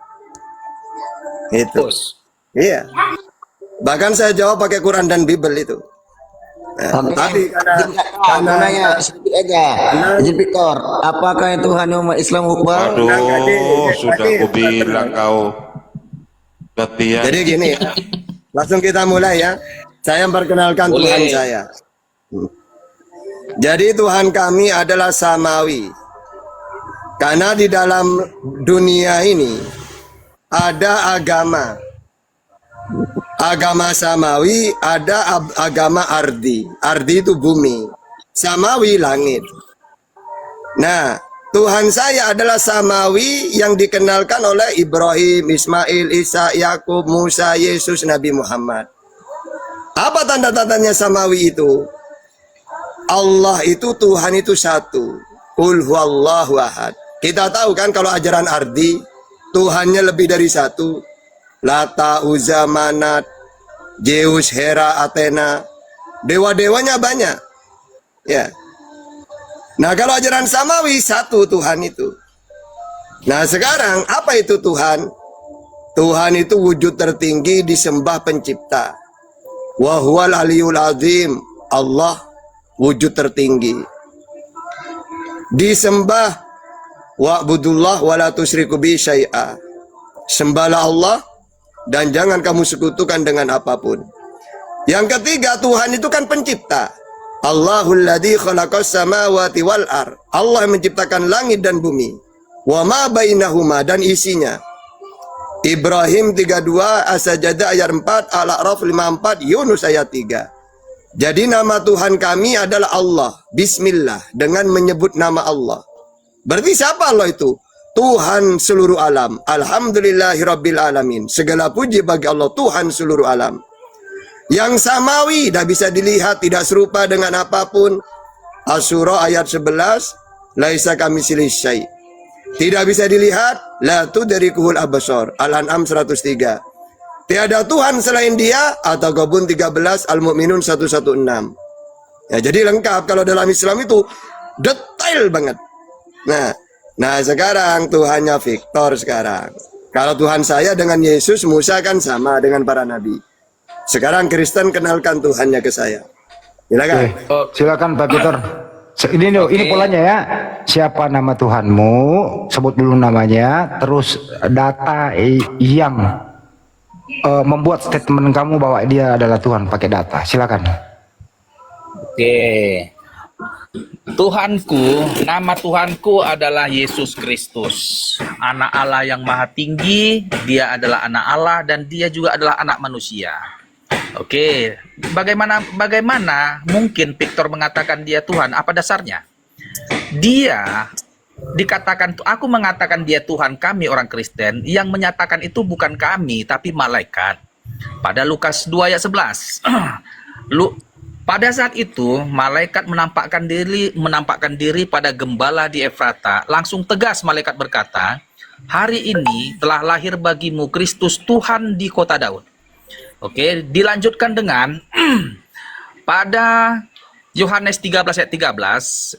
Itu. Terus. Iya. Bahkan saya jawab pakai Quran dan Bible itu. Nah, tapi karena nanya sedikit aja, Izin Victor, apakah Tuhan umat Islam Iqbal? Aduh, sudah aku bilang kau. Latihan. Jadi gini ya, langsung kita mulai ya. Saya memperkenalkan Boleh. Tuhan saya. Jadi Tuhan kami adalah samawi. Karena di dalam dunia ini ada agama. Agama samawi, ada agama ardi. Ardi itu bumi. Samawi langit. Nah, Tuhan saya adalah samawi yang dikenalkan oleh Ibrahim, Ismail, Isa, Yakub, Musa, Yesus, Nabi Muhammad. Apa tanda-tandanya samawi itu? Allah itu, Tuhan itu satu. Qul huwallahu ahad. Kita tahu kan kalau ajaran ardi, Tuhannya lebih dari satu. Lata, Uzza, Manat, Zeus, Hera, Athena. Dewa-dewanya banyak. Ya. Nah, kalau ajaran samawi satu Tuhan itu. Nah, sekarang apa itu Tuhan? Tuhan itu wujud tertinggi disembah pencipta. Wa huwal aliyul azim. Allah wujud tertinggi. Disembah wa'budullah wa la tusyriku bi syai'a. Sembahlah Allah dan jangan kamu sekutukan dengan apapun. Yang ketiga, Tuhan itu kan pencipta. Allahul ladzi khalaqas samawati wal ar. Allah yang menciptakan langit dan bumi. Wa ma bainahuma, dan isinya. Ibrahim 32, As-Sajdah ayat 4, Al-A'raf 54, Yunus ayat 3. Jadi nama Tuhan kami adalah Allah. Bismillah, dengan menyebut nama Allah. Berarti siapa Allah itu? Tuhan seluruh alam. Alhamdulillahirabbil alamin. Segala puji bagi Allah, Tuhan seluruh alam. Yang samawi, tidak bisa dilihat, tidak serupa dengan apapun. Asy-Syura ayat 11, laisa kamitslihi syai'. Tidak bisa dilihat, la tudrikuhul absar. Al-An'am 103. Tiada Tuhan selain Dia, atau Gabun 13, Al-Mu'minun 116. Ya, jadi lengkap. Kalau dalam Islam itu detail banget. Nah sekarang Tuhannya Victor sekarang. Kalau Tuhan saya dengan Yesus, Musa kan sama dengan para nabi. Sekarang Kristen kenalkan Tuhannya ke saya. Silakan. Silakan Pak Peter. Ini polanya ya. Siapa nama Tuhanmu? Sebut dulu namanya. Terus data yang membuat statement kamu bahwa dia adalah Tuhan, pakai data. Silakan. Oke. Tuhanku, nama Tuhanku adalah Yesus Kristus, anak Allah yang maha tinggi. Dia adalah anak Allah dan dia juga adalah anak manusia. Oke, bagaimana mungkin Victor mengatakan dia Tuhan? Apa dasarnya? Dia dikatakan, aku mengatakan dia Tuhan, kami orang Kristen, yang menyatakan itu bukan kami tapi malaikat. Pada Lukas 2 ayat 11. Pada saat itu, malaikat menampakkan diri pada gembala di Efrata. Langsung tegas malaikat berkata, hari ini telah lahir bagimu Kristus Tuhan di kota Daud. Oke, dilanjutkan dengan pada Yohanes 13 ayat 13,